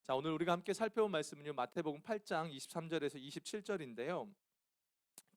자, 오늘 우리가 함께 살펴본 말씀은요. 마태복음 8장 23절에서 27절인데요.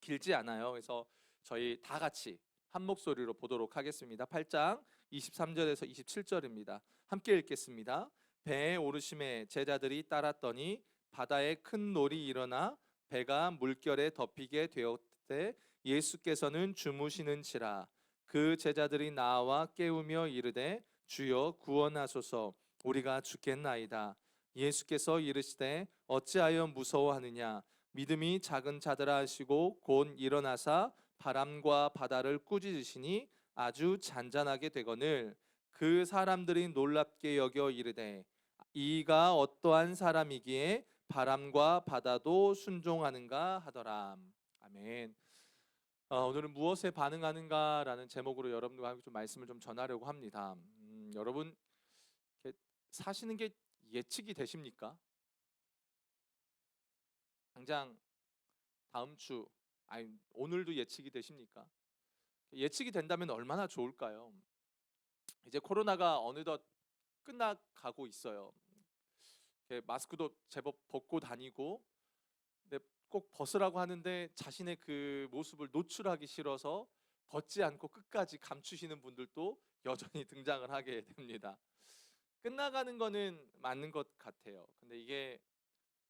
길지 않아요. 그래서 저희 다 같이 한 목소리로 보도록 하겠습니다. 8장 23절에서 27절입니다. 함께 읽겠습니다. 배에 오르심에 제자들이 따랐더니 바다에 큰 놀이 일어나 배가 물결에 덮이게 되었되 예수께서는 주무시는지라. 그 제자들이 나와 깨우며 이르되 주여 구원하소서, 우리가 죽겠나이다. 예수께서 이르시되 어찌하여 무서워하느냐, 믿음이 작은 자들아 하시고 곧 일어나사 바람과 바다를 꾸짖으시니 아주 잔잔하게 되거늘. 그 사람들이 놀랍게 여겨 이르되 이가 어떠한 사람이기에 바람과 바다도 순종하는가 하더라. 아멘. 오늘은 무엇에 반응하는가라는 제목으로 여러분과 함께 좀 말씀을 좀 전하려고 합니다. 여러분 사시는 게 예측이 되십니까? 당장 다음 주, 아니 오늘도 예측이 되십니까? 예측이 된다면 얼마나 좋을까요? 이제 코로나가 어느덧 끝나가고 있어요. 마스크도 제법 벗고 다니고, 근데 꼭 벗으라고 하는데 자신의 그 모습을 노출하기 싫어서 벗지 않고 끝까지 감추시는 분들도 여전히 등장을 하게 됩니다. 끝나가는 거는 맞는 것 같아요. 근데 이게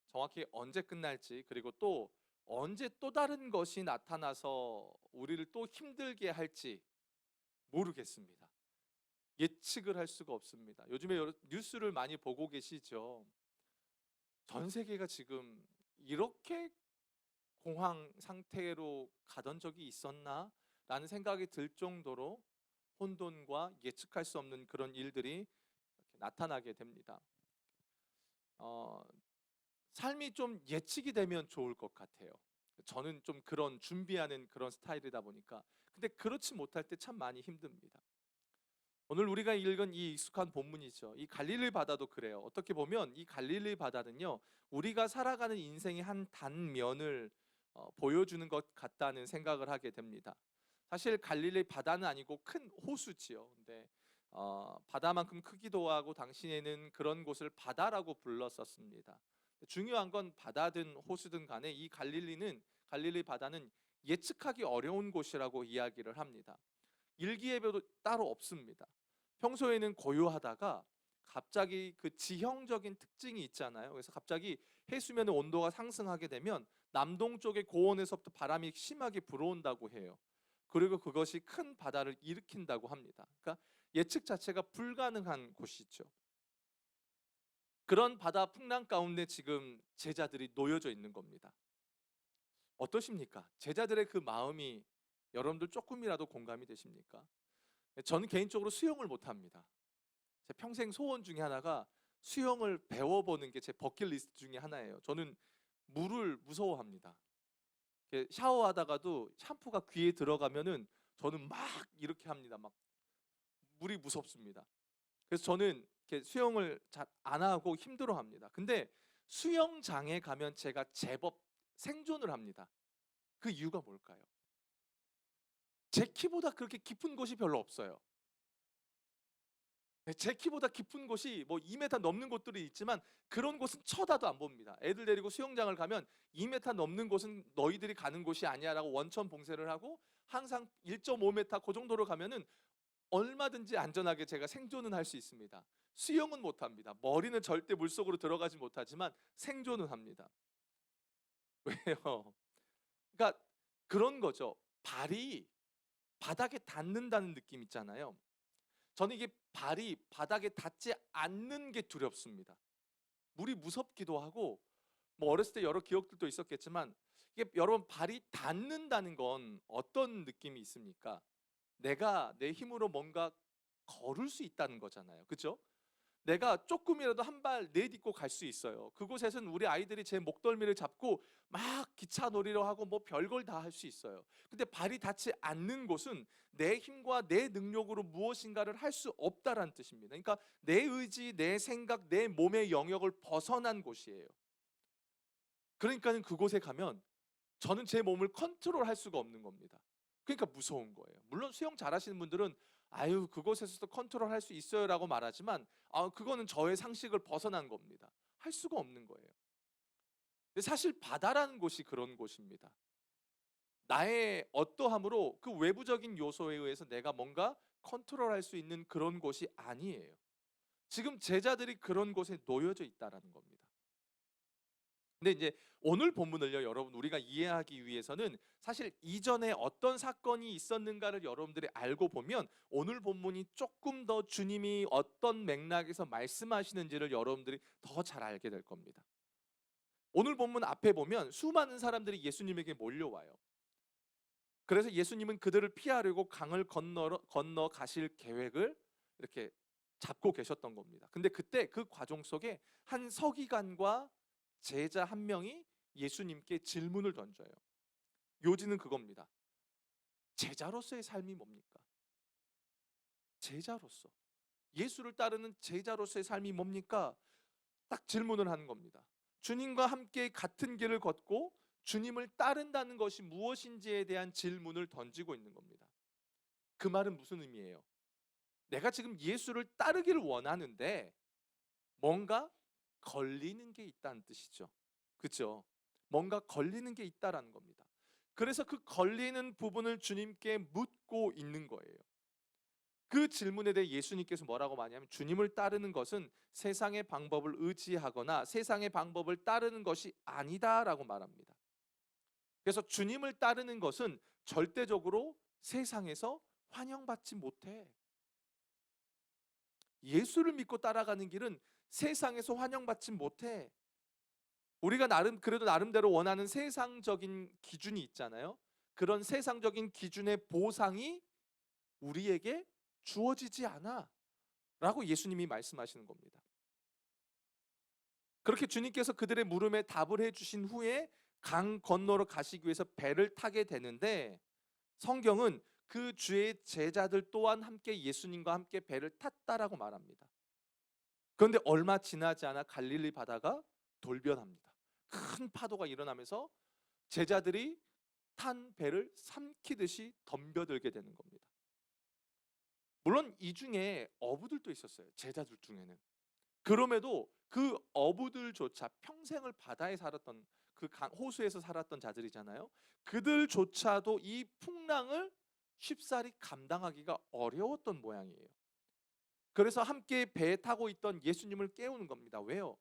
정확히 언제 끝날지, 그리고 또 언제 또 다른 것이 나타나서 우리를 또 힘들게 할지 모르겠습니다. 예측을 할 수가 없습니다. 요즘에 뉴스를 많이 보고 계시죠? 전 세계가 지금 이렇게 공황 상태로 가던 적이 있었나? 라는 생각이 들 정도로 혼돈과 예측할 수 없는 그런 일들이 이렇게 나타나게 됩니다. 어, 삶이 좀 예측이 되면 좋을 것 같아요. 저는 좀 그런 준비하는 그런 스타일이다 보니까. 근데 그렇지 못할 때 참 많이 힘듭니다. 오늘 우리가 읽은 이 익숙한 본문이죠. 이 갈릴리 바다도 그래요. 어떻게 보면 이 갈릴리 바다는요, 우리가 살아가는 인생의 한 단면을 보여주는 것 같다는 생각을 하게 됩니다. 사실 갈릴리 바다는 아니고 큰 호수지요. 근데 바다만큼 크기도 하고 당시에는 그런 곳을 바다라고 불렀었습니다. 중요한 건 바다든 호수든 간에 이 갈릴리 바다는 예측하기 어려운 곳이라고 이야기를 합니다. 일기예보도 따로 없습니다. 평소에는 고요하다가 갑자기 그 지형적인 특징이 있잖아요. 그래서 갑자기 해수면의 온도가 상승하게 되면 남동쪽의 고원에서부터 바람이 심하게 불어온다고 해요. 그리고 그것이 큰 바다를 일으킨다고 합니다. 그러니까 예측 자체가 불가능한 곳이죠. 그런 바다 풍랑 가운데 지금 제자들이 놓여져 있는 겁니다. 어떠십니까? 제자들의 그 마음이 여러분들 조금이라도 공감이 되십니까? 저는 개인적으로 수영을 못합니다. 제 평생 소원 중에 하나가 수영을 배워보는 게 제 버킷리스트 중에 하나예요. 저는 물을 무서워합니다. 샤워하다가도 샴푸가 귀에 들어가면은 저는 막 이렇게 합니다. 막 물이 무섭습니다. 그래서 저는 이렇게 수영을 잘 안 하고 힘들어합니다. 근데 수영장에 가면 제가 제법 생존을 합니다. 그 이유가 뭘까요? 제 키보다 그렇게 깊은 곳이 별로 없어요. 네, 제 키보다 깊은 곳이 뭐 2m 넘는 곳들이 있지만 그런 곳은 쳐다도 안 봅니다. 애들 데리고 수영장을 가면 2m 넘는 곳은 너희들이 가는 곳이 아니야라고 원천 봉쇄를 하고 항상 1.5m 그 정도로 가면은 얼마든지 안전하게 제가 생존은 할 수 있습니다. 수영은 못합니다. 머리는 절대 물속으로 들어가지 못하지만 생존은 합니다. 왜요? 그러니까 그런 거죠. 발이 바닥에 닿는다는 느낌 있잖아요. 저는 이게 발이 바닥에 닿지 않는 게 두렵습니다. 물이 무섭기도 하고 뭐 어렸을 때 여러 기억들도 있었겠지만 이게 여러분 발이 닿는다는 건 어떤 느낌이 있습니까? 내가 내 힘으로 뭔가 걸을 수 있다는 거잖아요. 그죠? 내가 조금이라도 한 발 내딛고 갈 수 있어요. 그곳에서는 우리 아이들이 제 목덜미를 잡고 막 기차 놀이를 하고 뭐 별걸 다 할 수 있어요. 근데 발이 닿지 않는 곳은 내 힘과 내 능력으로 무엇인가를 할 수 없다라는 뜻입니다. 그러니까 내 의지, 내 생각, 내 몸의 영역을 벗어난 곳이에요. 그러니까는 그곳에 가면 저는 제 몸을 컨트롤할 수가 없는 겁니다. 그러니까 무서운 거예요. 물론 수영 잘하시는 분들은 아유 그곳에서도 컨트롤할 수 있어요라고 말하지만 그거는 저의 상식을 벗어난 겁니다. 할 수가 없는 거예요. 근데 사실 바다라는 곳이 그런 곳입니다. 나의 어떠함으로 그 외부적인 요소에 의해서 내가 뭔가 컨트롤할 수 있는 그런 곳이 아니에요. 지금 제자들이 그런 곳에 놓여져 있다라는 겁니다. 근데 이제 오늘 본문을요, 여러분 우리가 이해하기 위해서는 사실 이전에 어떤 사건이 있었는가를 여러분들이 알고 보면 오늘 본문이 조금 더 주님이 어떤 맥락에서 말씀하시는지를 여러분들이 더 잘 알게 될 겁니다. 오늘 본문 앞에 보면 수많은 사람들이 예수님에게 몰려와요. 그래서 예수님은 그들을 피하려고 강을 건너 가실 계획을 이렇게 잡고 계셨던 겁니다. 근데 그때 그 과정 속에 한 서기관과 제자 한 명이 예수님께 질문을 던져요. 요지는 그겁니다. 제자로서의 삶이 뭡니까? 제자로서. 예수를 따르는 제자로서의 삶이 뭡니까? 딱 질문을 하는 겁니다. 주님과 함께 같은 길을 걷고 주님을 따른다는 것이 무엇인지에 대한 질문을 던지고 있는 겁니다. 그 말은 무슨 의미예요? 내가 지금 예수를 따르기를 원하는데 뭔가 걸리는 게 있다는 뜻이죠. 그렇죠? 뭔가 걸리는 게 있다라는 겁니다. 그래서 그 걸리는 부분을 주님께 묻고 있는 거예요. 그 질문에 대해 예수님께서 뭐라고 말하냐면 주님을 따르는 것은 세상의 방법을 의지하거나 세상의 방법을 따르는 것이 아니다라고 말합니다. 그래서 주님을 따르는 것은 절대적으로 세상에서 환영받지 못해. 예수를 믿고 따라가는 길은 세상에서 환영받지 못해. 우리가 그래도 나름대로 원하는 세상적인 기준이 있잖아요. 그런 세상적인 기준의 보상이 우리에게 주어지지 않아 라고 예수님이 말씀하시는 겁니다. 그렇게 주님께서 그들의 물음에 답을 해주신 후에 강 건너로 가시기 위해서 배를 타게 되는데 성경은 그 주의 제자들 또한 함께 예수님과 함께 배를 탔다라고 말합니다. 그런데 얼마 지나지 않아 갈릴리 바다가 돌변합니다. 큰 파도가 일어나면서 제자들이 탄 배를 삼키듯이 덤벼들게 되는 겁니다. 물론 이 중에 어부들도 있었어요. 제자들 중에는. 그럼에도 그 어부들조차 평생을 바다에 살았던 그 호수에서 살았던 자들이잖아요. 그들조차도 이 풍랑을 쉽사리 감당하기가 어려웠던 모양이에요. 그래서 함께 배에 타고 있던 예수님을 깨우는 겁니다. 왜요?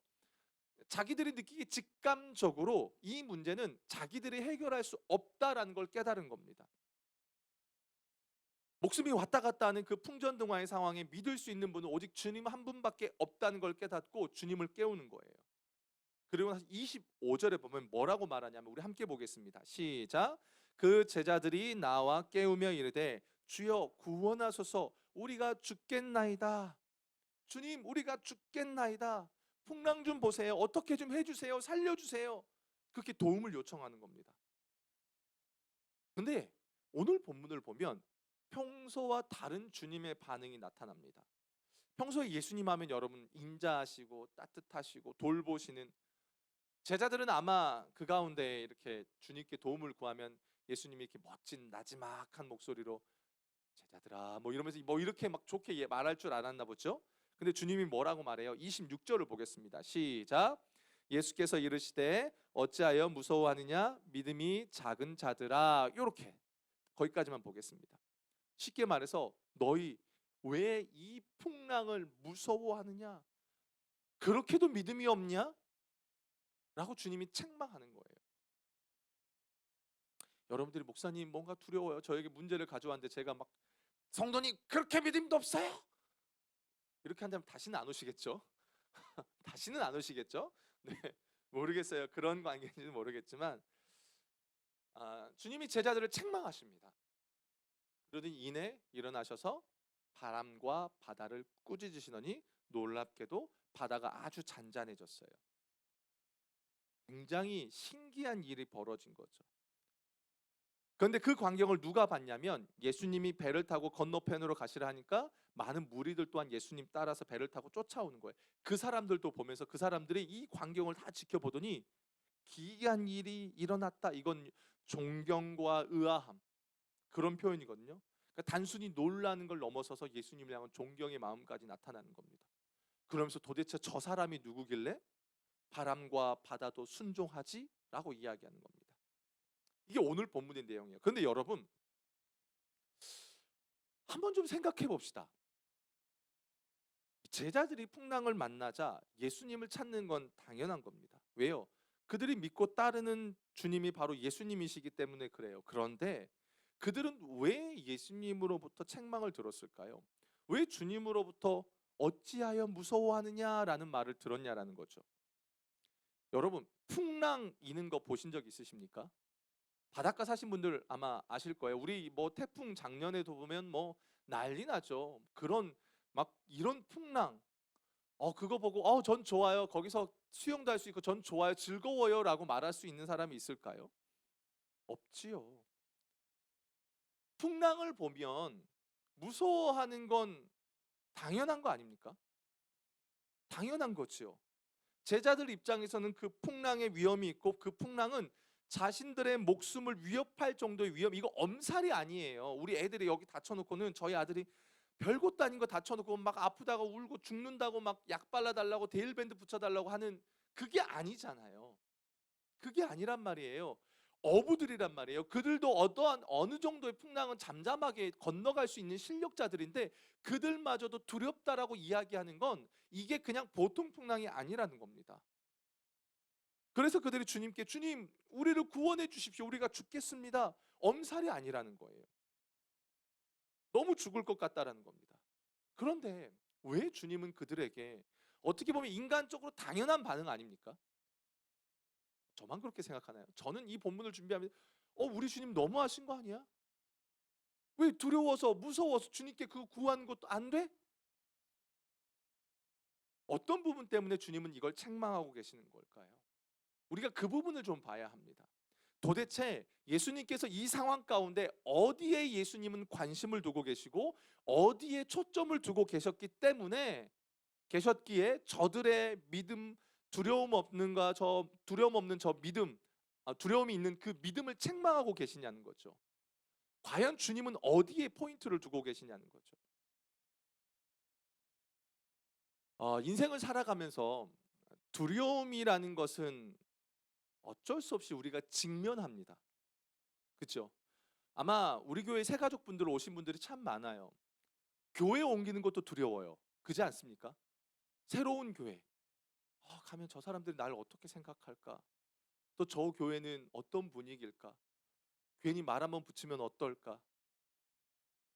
자기들이 느끼기 직감적으로 이 문제는 자기들이 해결할 수 없다라는 걸 깨달은 겁니다. 목숨이 왔다 갔다 하는 그 풍전등화의 상황에 믿을 수 있는 분은 오직 주님 한 분밖에 없다는 걸 깨닫고 주님을 깨우는 거예요. 그리고 25절에 보면 뭐라고 말하냐면 우리 함께 보겠습니다. 시작. 그 제자들이 나와 깨우며 이르되 주여 구원하소서 우리가 죽겠나이다. 주님 우리가 죽겠나이다. 풍랑 좀 보세요. 어떻게 좀 해주세요. 살려주세요. 그렇게 도움을 요청하는 겁니다. 근데 오늘 본문을 보면 평소와 다른 주님의 반응이 나타납니다. 평소에 예수님 하면 여러분 인자하시고 따뜻하시고 돌보시는 제자들은 아마 그 가운데 이렇게 주님께 도움을 구하면 예수님이 이렇게 멋진 나지막한 목소리로 제자들아 뭐 이러면서 뭐 이렇게 막 좋게 말할 줄 알았나 보죠. 근데 주님이 뭐라고 말해요? 26절을 보겠습니다. 시작. 예수께서 이르시되 어찌하여 무서워하느냐 믿음이 작은 자들아. 요렇게 거기까지만 보겠습니다. 쉽게 말해서 너희 왜 이 풍랑을 무서워하느냐? 그렇게도 믿음이 없냐? 라고 주님이 책망하는 거예요. 여러분들이 목사님 뭔가 두려워요. 저에게 문제를 가져왔는데 제가 막 성도님 그렇게 믿음도 없어요. 이렇게 한다면 다시는 안 오시겠죠? 다시는 안 오시겠죠? 네, 모르겠어요. 그런 관계인지는 모르겠지만 주님이 제자들을 책망하십니다. 그러더니 이내 일어나셔서 바람과 바다를 꾸짖으시더니 놀랍게도 바다가 아주 잔잔해졌어요. 굉장히 신기한 일이 벌어진 거죠. 그런데 그 광경을 누가 봤냐면 예수님이 배를 타고 건너편으로 가시라 하니까 많은 무리들 또한 예수님 따라서 배를 타고 쫓아오는 거예요. 그 사람들도 보면서 그 사람들이 이 광경을 다 지켜보더니 기이한 일이 일어났다. 이건 존경과 의아함 그런 표현이거든요. 그러니까 단순히 놀라는 걸 넘어서서 예수님을 향한 존경의 마음까지 나타나는 겁니다. 그러면서 도대체 저 사람이 누구길래 바람과 바다도 순종하지라고 이야기하는 겁니다. 이게 오늘 본문의 내용이에요. 그런데 여러분, 한번 좀 생각해 봅시다. 제자들이 풍랑을 만나자 예수님을 찾는 건 당연한 겁니다. 왜요? 그들이 믿고 따르는 주님이 바로 예수님이시기 때문에 그래요. 그런데 그들은 왜 예수님으로부터 책망을 들었을까요? 왜 주님으로부터 어찌하여 무서워하느냐라는 말을 들었냐라는 거죠. 여러분, 풍랑 이는 거 보신 적 있으십니까? 바닷가 사신 분들 아마 아실 거예요. 우리 뭐 태풍 작년에도 보면 뭐 난리 나죠. 그런 막 이런 풍랑, 그거 보고 전 좋아요. 거기서 수영도 할 수 있고 전 좋아요. 즐거워요라고 말할 수 있는 사람이 있을까요? 없지요. 풍랑을 보면 무서워하는 건 당연한 거 아닙니까? 당연한 거지요. 제자들 입장에서는 그 풍랑의 위험이 있고 그 풍랑은 자신들의 목숨을 위협할 정도의 위험, 이거 엄살이 아니에요. 우리 애들이 여기 다쳐놓고는 저희 아들이 별것도 아닌 거 다쳐놓고 막 아프다고 울고 죽는다고 막 약 발라달라고 데일밴드 붙여달라고 하는, 그게 아니잖아요. 그게 아니란 말이에요. 어부들이란 말이에요. 그들도 어떠한 어느 정도의 풍랑은 잠잠하게 건너갈 수 있는 실력자들인데 그들마저도 두렵다라고 이야기하는 건 이게 그냥 보통 풍랑이 아니라는 겁니다. 그래서 그들이 주님께 주님 우리를 구원해 주십시오. 우리가 죽겠습니다. 엄살이 아니라는 거예요. 너무 죽을 것 같다라는 겁니다. 그런데 왜 주님은 그들에게 어떻게 보면 인간적으로 당연한 반응 아닙니까? 저만 그렇게 생각하나요? 저는 이 본문을 준비하면서 우리 주님 너무하신 거 아니야? 왜 두려워서 무서워서 주님께 그 구하는 것도 안 돼? 어떤 부분 때문에 주님은 이걸 책망하고 계시는 걸까요? 우리가 그 부분을 좀 봐야 합니다. 도대체 예수님께서 이 상황 가운데 어디에 예수님은 관심을 두고 계시고 어디에 초점을 두고 계셨기에 저들의 믿음, 두려움 없는 저 믿음, 두려움이 있는 그 믿음을 책망하고 계시냐는 거죠. 과연 주님은 어디에 포인트를 두고 계시냐는 거죠. 인생을 살아가면서 두려움이라는 것은 어쩔 수 없이 우리가 직면합니다. 그렇죠? 아마 우리 교회 새 가족분들 오신 분들이 참 많아요. 교회 옮기는 것도 두려워요. 그지 않습니까? 새로운 교회. 가면 저 사람들이 날 어떻게 생각할까? 또 저 교회는 어떤 분위기일까? 괜히 말 한번 붙이면 어떨까?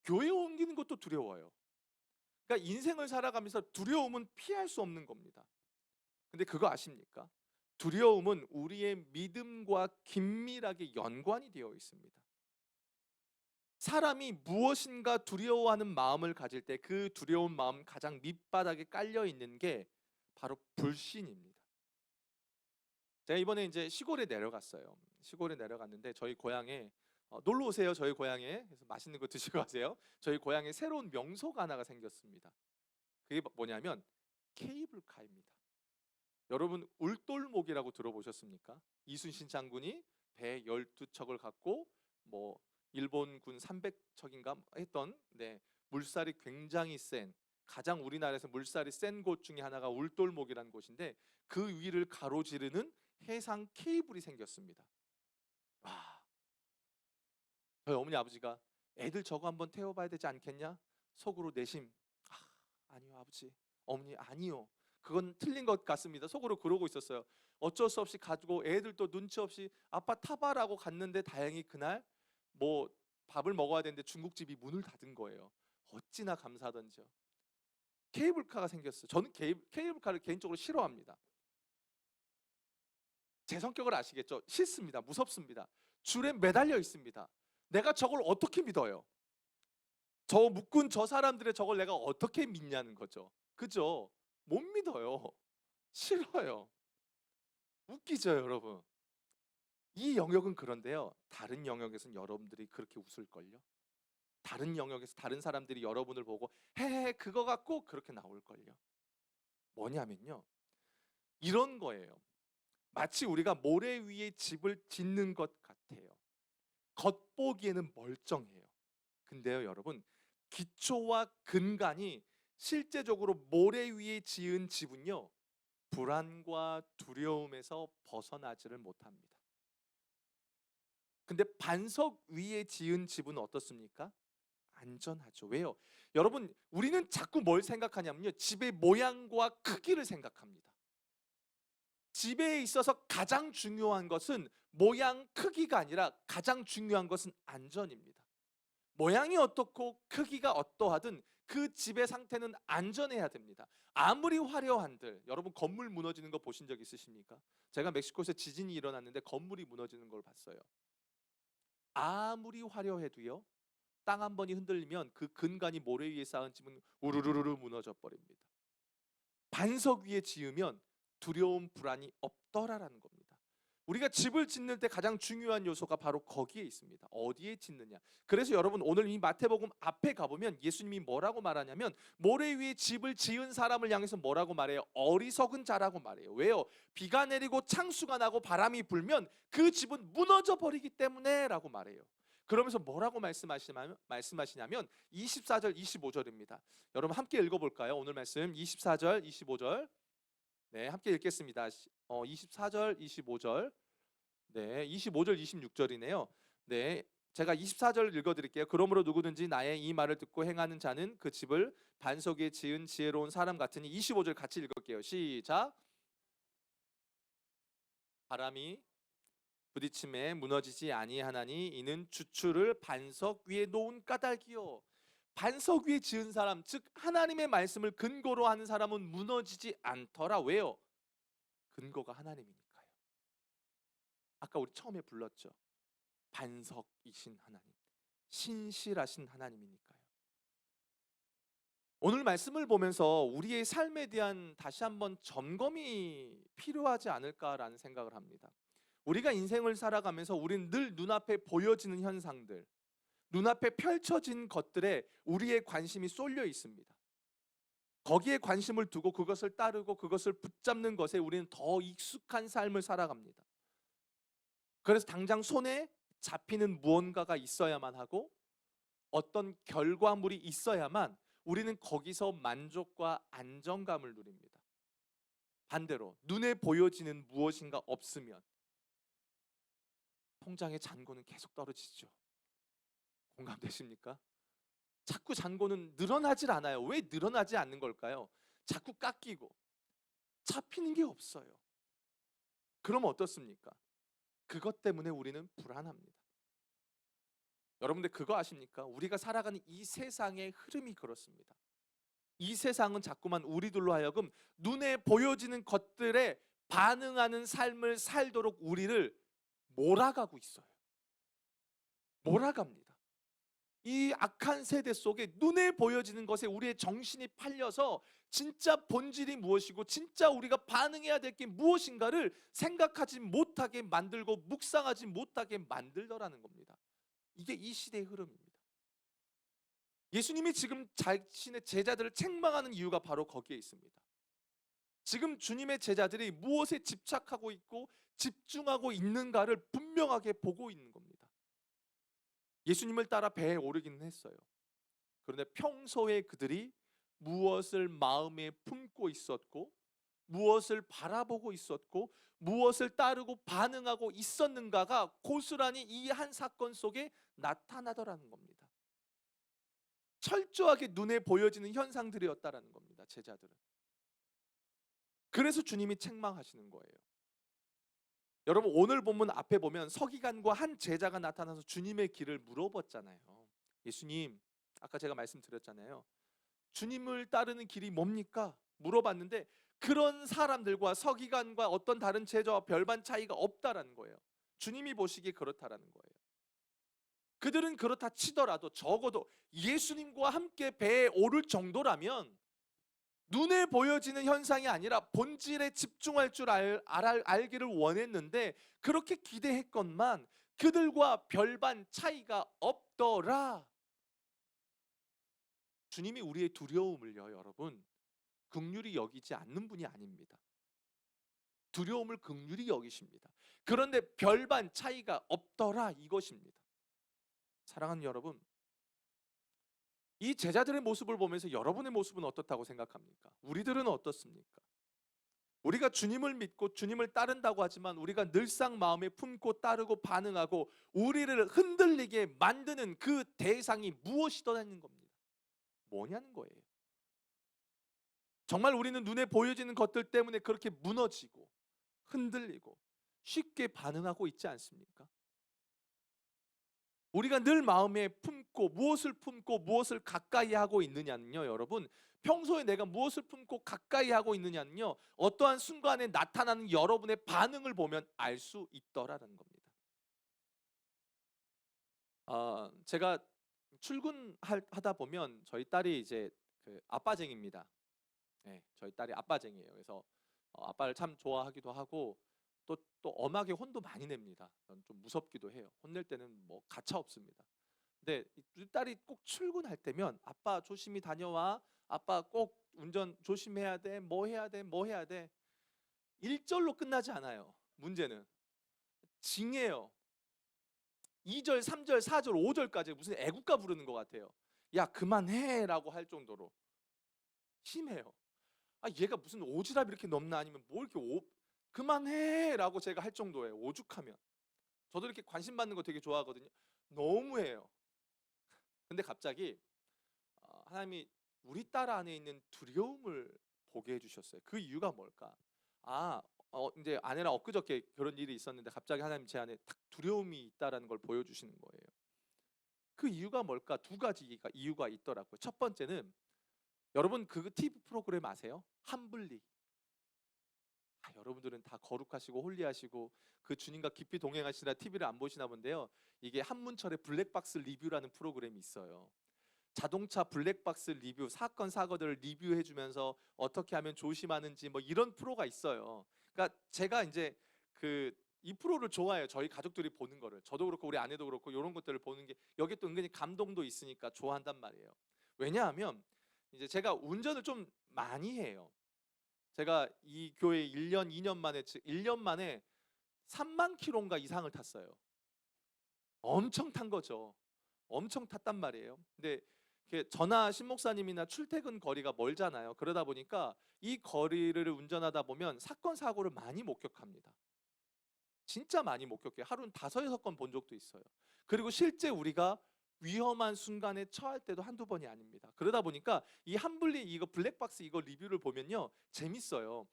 교회 옮기는 것도 두려워요. 그러니까 인생을 살아가면서 두려움은 피할 수 없는 겁니다. 근데 그거 아십니까? 두려움은 우리의 믿음과 긴밀하게 연관이 되어 있습니다. 사람이 무엇인가 두려워하는 마음을 가질 때 그 두려운 마음 가장 밑바닥에 깔려 있는 게 바로 불신입니다. 제가 이번에 이제 시골에 내려갔어요. 시골에 내려갔는데 저희 고향에 놀러 오세요. 저희 고향에. 그래서 맛있는 거 드시고 가세요. 저희 고향에 새로운 명소가 하나가 생겼습니다. 그게 뭐냐면 케이블카입니다. 여러분 울돌목이라고 들어보셨습니까? 이순신 장군이 배 12척을 갖고 뭐 일본군 300척인가 했던, 물살이 굉장히 센, 가장 우리나라에서 물살이 센 곳 중에 하나가 울돌목이라는 곳인데 그 위를 가로지르는 해상 케이블이 생겼습니다. 와, 저희 어머니 아버지가 애들 저거 한번 태워봐야 되지 않겠냐? 속으로 내심 아니요 아버지, 어머니 아니요, 그건 틀린 것 같습니다. 속으로 그러고 있었어요. 어쩔 수 없이 가지고 애들도 눈치 없이 아빠 타봐라고 갔는데 다행히 그날 뭐 밥을 먹어야 되는데 중국집이 문을 닫은 거예요. 어찌나 감사하던지요. 케이블카가 생겼어요. 저는 케이블카를 개인적으로 싫어합니다. 제 성격을 아시겠죠? 싫습니다. 무섭습니다. 줄에 매달려 있습니다. 내가 저걸 어떻게 믿어요? 저 묶은 저 사람들의 저걸 내가 어떻게 믿냐는 거죠. 그죠? 못 믿어요. 싫어요. 웃기죠, 여러분? 이 영역은 그런데요. 다른 영역에서는 여러분들이 그렇게 웃을걸요. 다른 영역에서 다른 사람들이 여러분을 보고 헤헤 그거 갖고 그렇게 나올걸요. 뭐냐면요. 이런 거예요. 마치 우리가 모래 위에 집을 짓는 것 같아요. 겉보기에는 멀쩡해요. 근데요, 여러분, 기초와 근간이 실제적으로 모래 위에 지은 집은요, 불안과 두려움에서 벗어나지를 못합니다. 근데 반석 위에 지은 집은 어떻습니까? 안전하죠. 왜요? 여러분, 우리는 자꾸 뭘 생각하냐면요. 집의 모양과 크기를 생각합니다. 집에 있어서 가장 중요한 것은 모양, 크기가 아니라 가장 중요한 것은 안전입니다. 모양이 어떻고 크기가 어떠하든 그 집의 상태는 안전해야 됩니다. 아무리 화려한들, 여러분 건물 무너지는 거 보신 적 있으십니까? 제가 멕시코에서 지진이 일어났는데 건물이 무너지는 걸 봤어요. 아무리 화려해도요, 땅 한 번이 흔들리면 그 근간이 모래 위에 쌓은 집은 우르르르 무너져 버립니다. 반석 위에 지으면 두려움, 불안이 없더라라는 겁니다. 우리가 집을 짓는 때 가장 중요한 요소가 바로 거기에 있습니다. 어디에 짓느냐. 그래서 여러분, 오늘 이 마태복음 앞에 가보면 예수님이 뭐라고 말하냐면 모래 위에 집을 지은 사람을 향해서 뭐라고 말해요? 어리석은 자라고 말해요. 왜요? 비가 내리고 창수가 나고 바람이 불면 그 집은 무너져 버리기 때문에 라고 말해요. 그러면서 뭐라고 말씀하시냐면 24절 25절입니다. 여러분 함께 읽어볼까요? 오늘 말씀 24절 25절. 네, 함께 읽겠습니다. 24절 25절. 네, 25절 26절이네요. 네, 제가 24절 읽어드릴게요. 그러므로 누구든지 나의 이 말을 듣고 행하는 자는 그 집을 반석 위에 지은 지혜로운 사람 같으니. 25절 같이 읽을게요. 시작. 바람이 부딪힘에 무너지지 아니하나니 이는 주추를 반석 위에 놓은 까닭이요. 반석 위에 지은 사람, 즉 하나님의 말씀을 근거로 하는 사람은 무너지지 않더라. 왜요? 근거가 하나님이니까요. 아까 우리 처음에 불렀죠. 반석이신 하나님, 신실하신 하나님이니까요. 오늘 말씀을 보면서 우리의 삶에 대한 다시 한번 점검이 필요하지 않을까라는 생각을 합니다. 우리가 인생을 살아가면서 우리는 늘 눈앞에 보여지는 현상들, 눈앞에 펼쳐진 것들에 우리의 관심이 쏠려 있습니다. 거기에 관심을 두고 그것을 따르고 그것을 붙잡는 것에 우리는 더 익숙한 삶을 살아갑니다. 그래서 당장 손에 잡히는 무언가가 있어야만 하고 어떤 결과물이 있어야만 우리는 거기서 만족과 안정감을 누립니다. 반대로 눈에 보여지는 무엇인가 없으면 통장의 잔고는 계속 떨어지죠. 공감되십니까? 자꾸 잔고는 늘어나질 않아요. 왜 늘어나지 않는 걸까요? 자꾸 깎이고 잡히는 게 없어요. 그러면 어떻습니까? 그것 때문에 우리는 불안합니다. 여러분들 그거 아십니까? 우리가 살아가는 이 세상의 흐름이 그렇습니다. 이 세상은 자꾸만 우리들로 하여금 눈에 보여지는 것들에 반응하는 삶을 살도록 우리를 몰아가고 있어요. 몰아갑니다. 이 악한 세대 속에 눈에 보여지는 것에 우리의 정신이 팔려서 진짜 본질이 무엇이고 진짜 우리가 반응해야 될 게 무엇인가를 생각하지 못하게 만들고 묵상하지 못하게 만들더라는 겁니다. 이게 이 시대의 흐름입니다. 예수님이 지금 자신의 제자들을 책망하는 이유가 바로 거기에 있습니다. 지금 주님의 제자들이 무엇에 집착하고 있고 집중하고 있는가를 분명하게 보고 있는 겁니다. 예수님을 따라 배에 오르기는 했어요. 그런데 평소에 그들이 무엇을 마음에 품고 있었고 무엇을 바라보고 있었고 무엇을 따르고 반응하고 있었는가가 고스란히 이 한 사건 속에 나타나더라는 겁니다. 철저하게 눈에 보여지는 현상들이었다라는 겁니다. 제자들은. 그래서 주님이 책망하시는 거예요. 여러분 오늘 본문 앞에 보면 서기관과 한 제자가 나타나서 주님의 길을 물어봤잖아요. 예수님, 아까 제가 말씀드렸잖아요. 주님을 따르는 길이 뭡니까? 물어봤는데 그런 사람들과 서기관과 어떤 다른 제자와 별반 차이가 없다라는 거예요. 주님이 보시기에 그렇다라는 거예요. 그들은 그렇다 치더라도 적어도 예수님과 함께 배에 오를 정도라면 눈에 보여지는 현상이 아니라 본질에 집중할 줄 알기를 원했는데 그렇게 기대했건만 그들과 별반 차이가 없더라. 주님이 우리의 두려움을요, 여러분, 긍휼히 여기지 않는 분이 아닙니다. 두려움을 긍휼히 여기십니다. 그런데 별반 차이가 없더라 이것입니다. 사랑하는 여러분, 이 제자들의 모습을 보면서 여러분의 모습은 어떻다고 생각합니까? 우리들은 어떻습니까? 우리가 주님을 믿고 주님을 따른다고 하지만 우리가 늘상 마음에 품고 따르고 반응하고 우리를 흔들리게 만드는 그 대상이 무엇이더라는 겁니다. 뭐냐는 거예요. 정말 우리는 눈에 보여지는 것들 때문에 그렇게 무너지고 흔들리고 쉽게 반응하고 있지 않습니까? 우리가 늘 마음에 품고 무엇을 가까이 하고 있느냐는요, 여러분. 평소에 내가 무엇을 품고 가까이 하고 있느냐는요, 어떠한 순간에 나타나는 여러분의 반응을 보면 알 수 있더라는 겁니다. 제가 출근하다 보면 저희 딸이 이제 그 아빠쟁이입니다. 네, 저희 딸이 아빠쟁이에요. 그래서 아빠를 참 좋아하기도 하고 또 엄하게 혼도 많이 냅니다. 좀 무섭기도 해요. 혼낼 때는 뭐 가차 없습니다. 근데 우리 딸이 꼭 출근할 때면 아빠 조심히 다녀와. 아빠 꼭 운전 조심해야 돼. 뭐 해야 돼. 뭐 해야 돼. 1절로 끝나지 않아요. 문제는 징해요. 2절, 3절, 4절, 5절까지 무슨 애국가 부르는 것 같아요. 야 그만해라고 할 정도로 심해요. 얘가 무슨 오지랖 이렇게 넘나 아니면 뭐 이렇게 그만해라고 제가 할 정도예요. 오죽하면. 저도 이렇게 관심 받는 거 되게 좋아하거든요. 너무해요. 근데 갑자기 하나님이 우리 딸 안에 있는 두려움을 보게 해주셨어요. 그 이유가 뭘까? 이제 아내랑 엊그저께 그런 일이 있었는데 갑자기 하나님 제 안에 딱 두려움이 있다라는 걸 보여주시는 거예요. 그 이유가 뭘까? 두 가지 이유가 있더라고요. 첫 번째는 여러분 그 TV 프로그램 아세요? 함블리. 여러분들은 다 거룩하시고 홀리하시고 그 주님과 깊이 동행하시라 TV를 안 보시나 본데요. 이게 한문철의 블랙박스 리뷰라는 프로그램이 있어요. 자동차 블랙박스 리뷰, 사건 사고들을 리뷰해주면서 어떻게 하면 조심하는지 뭐 이런 프로가 있어요. 그러니까 제가 이제 이 프로를 좋아해요. 저희 가족들이 보는 거를. 저도 그렇고 우리 아내도 그렇고 이런 것들을 보는 게 여기 또 은근히 감동도 있으니까 좋아한단 말이에요. 왜냐하면 이제 제가 운전을 좀 많이 해요. 제가 이 교회 1년, 2년 만에 1년 만에 3만 킬로인가 이상을 탔어요. 엄청 탄 거죠. 엄청 탔단 말이에요. 근데 저나 신목사님이나 출퇴근 거리가 멀잖아요. 그러다 보니까 이 거리를 운전하다 보면 사건 사고를 많이 목격합니다. 진짜 많이 목격해요. 하루는 5-6건 본 적도 있어요. 그리고 실제 우리가 위험한 순간에 처할 때도 한두 번이 아닙니다. 그러다 보니까 이 함블리 이거 블랙박스 이거 리뷰를 보면요. 재밌어요.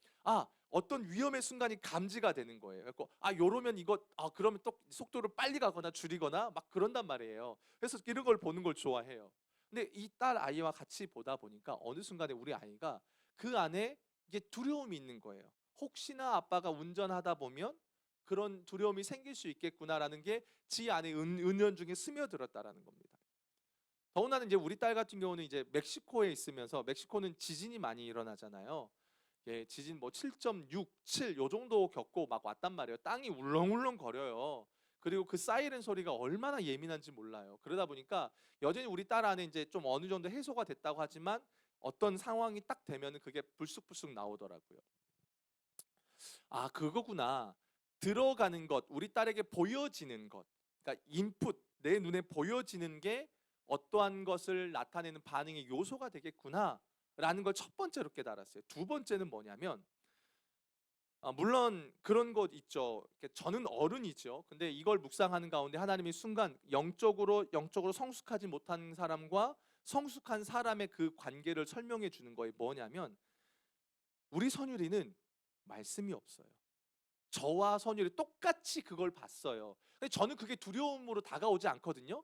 어떤 위험의 순간이 감지가 되는 거예요. 그래서 요러면 이거 그러면 또 속도를 빨리 가거나 줄이거나 막 그런단 말이에요. 그래서 이런 걸 보는 걸 좋아해요. 근데 이 딸 아이와 같이 보다 보니까 어느 순간에 우리 아이가 그 안에 이게 두려움이 있는 거예요. 혹시나 아빠가 운전하다 보면 그런 두려움이 생길 수 있겠구나라는 게 지 안에 은연중에 스며들었다라는 겁니다. 더군다나 이제 우리 딸 같은 경우는 이제 멕시코에 있으면서 멕시코는 지진이 많이 일어나잖아요. 예, 지진 뭐 7.6, 7 요 정도 겪고 막 왔단 말이에요. 땅이 울렁울렁 거려요. 그리고 그 사이렌 소리가 얼마나 예민한지 몰라요. 그러다 보니까 여전히 우리 딸 안에 이제 좀 어느 정도 해소가 됐다고 하지만 어떤 상황이 딱 되면은 그게 불쑥불쑥 나오더라고요. 그거구나. 들어가는 것, 우리 딸에게 보여지는 것. 그러니까 인풋, 내 눈에 보여지는 게 어떠한 것을 나타내는 반응의 요소가 되겠구나. 라는 걸 첫 번째로 깨달았어요. 두 번째는 뭐냐면 물론 그런 것 있죠. 저는 어른이죠. 근데 이걸 묵상하는 가운데 하나님이 순간 영적으로 성숙하지 못한 사람과 성숙한 사람의 그 관계를 설명해 주는 거예요. 뭐냐면 우리 선율이는 말씀이 없어요. 저와 선율이 똑같이 그걸 봤어요. 근데 저는 그게 두려움으로 다가오지 않거든요.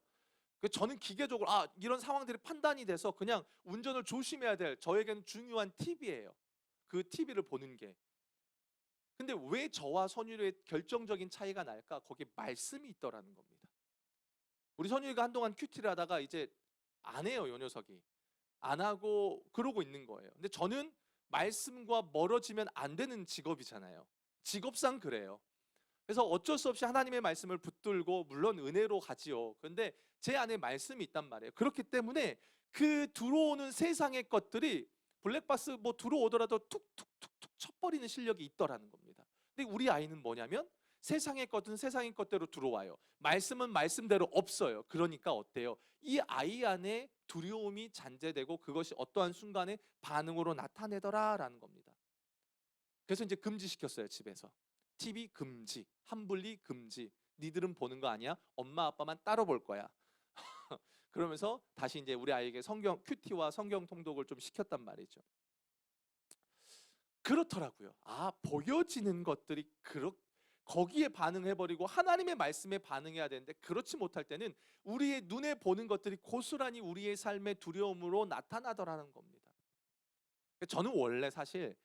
저는 기계적으로 이런 상황들이 판단이 돼서 그냥 운전을 조심해야 될 저에게는 중요한 팁이에요. 그 TV를 보는 게. 근데 왜 저와 선율의 결정적인 차이가 날까? 거기에 말씀이 있더라는 겁니다. 우리 선율이가 한동안 큐티를 하다가 이제 안 해요, 요 녀석이. 안 하고 그러고 있는 거예요. 근데 저는 말씀과 멀어지면 안 되는 직업이잖아요. 직업상 그래요. 그래서 어쩔 수 없이 하나님의 말씀을 붙들고 물론 은혜로 가지요. 그런데 제 안에 말씀이 있단 말이에요. 그렇기 때문에 그 들어오는 세상의 것들이 블랙박스 뭐 들어오더라도 툭툭툭툭 쳐버리는 실력이 있더라는 겁니다. 근데 우리 아이는 뭐냐면 세상의 것은 세상의 것대로 들어와요. 말씀은 말씀대로 없어요. 그러니까 어때요? 이 아이 안에 두려움이 잔재되고 그것이 어떠한 순간에 반응으로 나타내더라라는 겁니다. 그래서 이제 금지시켰어요. 집에서 TV 금지, 한분리 금지. 니들은 보는 거 아니야? 엄마 아빠만 따로 볼 거야. 그러면서 다시 이제 우리 아이에게 성경 큐티와 성경 통독을 좀 시켰단 말이죠. 그렇더라고요. 보여지는 것들이 거기에 반응해버리고 하나님의 말씀에 반응해야 되는데 그렇지 못할 때는 우리의 눈에 보는 것들이 고스란히 우리의 삶의 두려움으로 나타나더라는 겁니다. 저는 원래 사실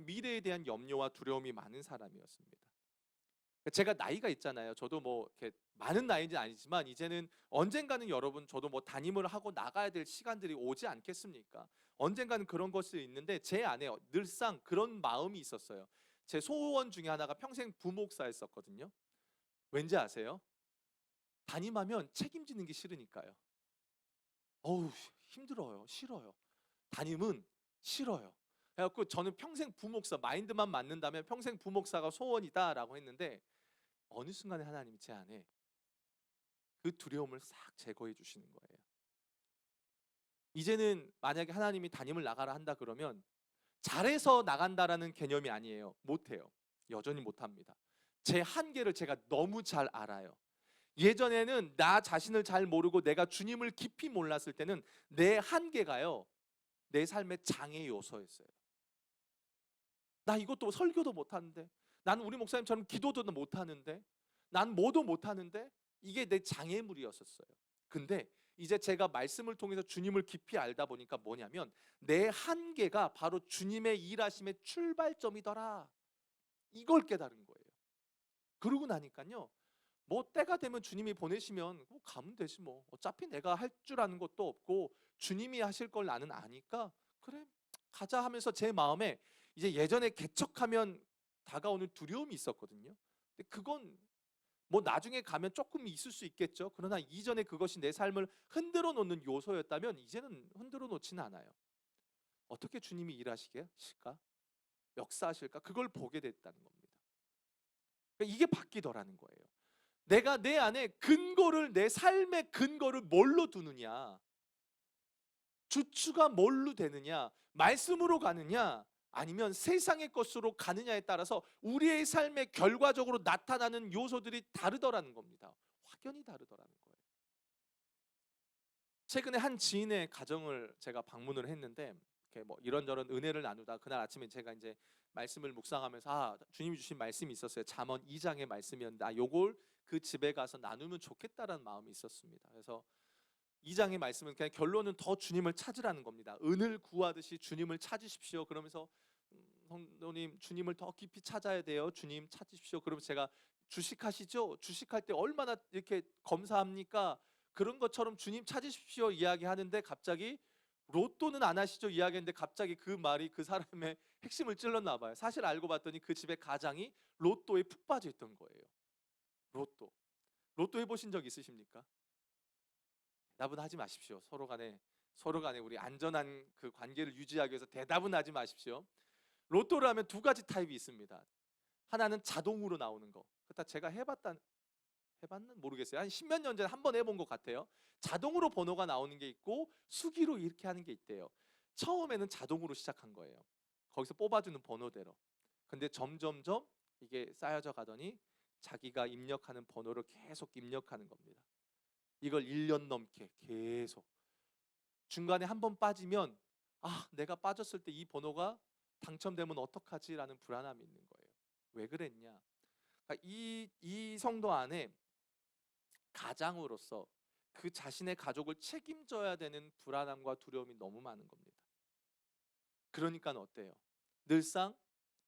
미래에 대한 염려와 두려움이 많은 사람이었습니다. 제가 나이가 있잖아요. 저도 뭐 이렇게 많은 나이는 아니지만 이제는 언젠가는 여러분 저도 뭐 담임을 하고 나가야 될 시간들이 오지 않겠습니까? 언젠가는 그런 것이 있는데 제 안에 늘상 그런 마음이 있었어요. 제 소원 중에 하나가 평생 부목사였었거든요. 왠지 아세요? 담임하면 책임지는 게 싫으니까요. 어우, 힘들어요. 싫어요. 담임은 싫어요. 그래갖고 저는 평생 부목사 마인드만 맞는다면 평생 부목사가 소원이다라고 했는데 어느 순간에 하나님이 제 안에 그 두려움을 싹 제거해 주시는 거예요. 이제는 만약에 하나님이 담임을 나가라 한다 그러면 잘해서 나간다라는 개념이 아니에요. 못해요. 여전히 못합니다. 제 한계를 제가 너무 잘 알아요. 예전에는 나 자신을 잘 모르고 내가 주님을 깊이 몰랐을 때는 내 한계가요, 내 삶의 장애 요소였어요. 나 이것도 설교도 못하는데, 난 우리 목사님처럼 기도도 못하는데, 난 뭐도 못하는데, 이게 내 장애물이었었어요. 근데 이제 제가 말씀을 통해서 주님을 깊이 알다 보니까 뭐냐면 내 한계가 바로 주님의 일하심의 출발점이더라. 이걸 깨달은 거예요. 그러고 나니까요, 뭐 때가 되면 주님이 보내시면 가면 되지 뭐. 어차피 내가 할 줄 아는 것도 없고 주님이 하실 걸 나는 아니까 그래 가자 하면서 제 마음에 이제 예전에 개척하면 다가오는 두려움이 있었거든요. 근데 그건 뭐 나중에 가면 조금 있을 수 있겠죠. 그러나 이전에 그것이 내 삶을 흔들어 놓는 요소였다면 이제는 흔들어 놓지는 않아요. 어떻게 주님이 일하시겠을까? 역사하실까? 그걸 보게 됐다는 겁니다. 그러니까 이게 바뀌더라는 거예요. 내가 내 안에 근거를, 내 삶의 근거를 뭘로 두느냐, 주추가 뭘로 되느냐, 말씀으로 가느냐 아니면 세상의 것으로 가느냐에 따라서 우리의 삶의 결과적으로 나타나는 요소들이 다르더라는 겁니다. 확연히 다르더라는 거예요. 최근에 한 지인의 가정을 제가 방문을 했는데 이렇게 뭐 이런저런 은혜를 나누다 그날 아침에 제가 이제 말씀을 묵상하면서 주님이 주신 말씀이 있었어요. 잠언 2장의 말씀이었는데 요걸 그 집에 가서 나누면 좋겠다라는 마음이 있었습니다. 그래서 2장의 말씀은 그냥 결론은 더 주님을 찾으라는 겁니다. 은을 구하듯이 주님을 찾으십시오. 그러면서 성도님 주님을 더 깊이 찾아야 돼요. 주님 찾으십시오. 그러면서 제가 주식하시죠? 주식할 때 얼마나 이렇게 검사합니까? 그런 것처럼 주님 찾으십시오 이야기하는데 갑자기 로또는 안 하시죠 이야기했는데 갑자기 그 말이 그 사람의 핵심을 찔렀나 봐요. 사실 알고 봤더니 그 집의 가장이 로또에 푹 빠져 있던 거예요. 로또 해보신 적 있으십니까? 대답은 하지 마십시오. 서로 간에 우리 안전한 그 관계를 유지하기 위해서 대답은 하지 마십시오. 로또를 하면 두 가지 타입이 있습니다. 하나는 자동으로 나오는 거. 그렇다 제가 해봤는 모르겠어요. 한 십몇 년 전에 한 번 해본 것 같아요. 자동으로 번호가 나오는 게 있고 수기로 이렇게 하는 게 있대요. 처음에는 자동으로 시작한 거예요. 거기서 뽑아주는 번호대로. 근데 점점점 이게 쌓여져 가더니 자기가 입력하는 번호를 계속 입력하는 겁니다. 이걸 1년 넘게 계속. 중간에 한 번 빠지면 내가 빠졌을 때 이 번호가 당첨되면 어떡하지라는 불안함이 있는 거예요. 왜 그랬냐? 그러니까 이 성도 안에 가장으로서 그 자신의 가족을 책임져야 되는 불안함과 두려움이 너무 많은 겁니다. 그러니까 어때요? 늘상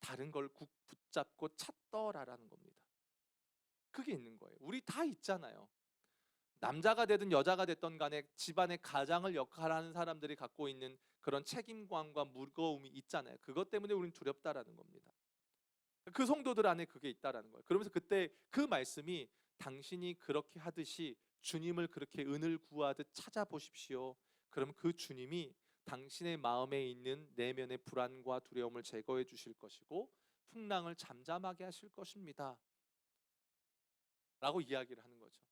다른 걸 붙잡고 찾더라라는 겁니다. 그게 있는 거예요. 우리 다 있잖아요. 남자가 되든 여자가 됐던 간에 집안의 가장을 역할하는 사람들이 갖고 있는 그런 책임감과 무거움이 있잖아요. 그것 때문에 우리는 두렵다라는 겁니다. 그 성도들 안에 그게 있다라는 거예요. 그러면서 그때 그 말씀이 당신이 그렇게 하듯이 주님을 그렇게 은을 구하듯 찾아보십시오. 그럼 그 주님이 당신의 마음에 있는 내면의 불안과 두려움을 제거해 주실 것이고 풍랑을 잠잠하게 하실 것입니다. 라고 이야기를 하는 거죠.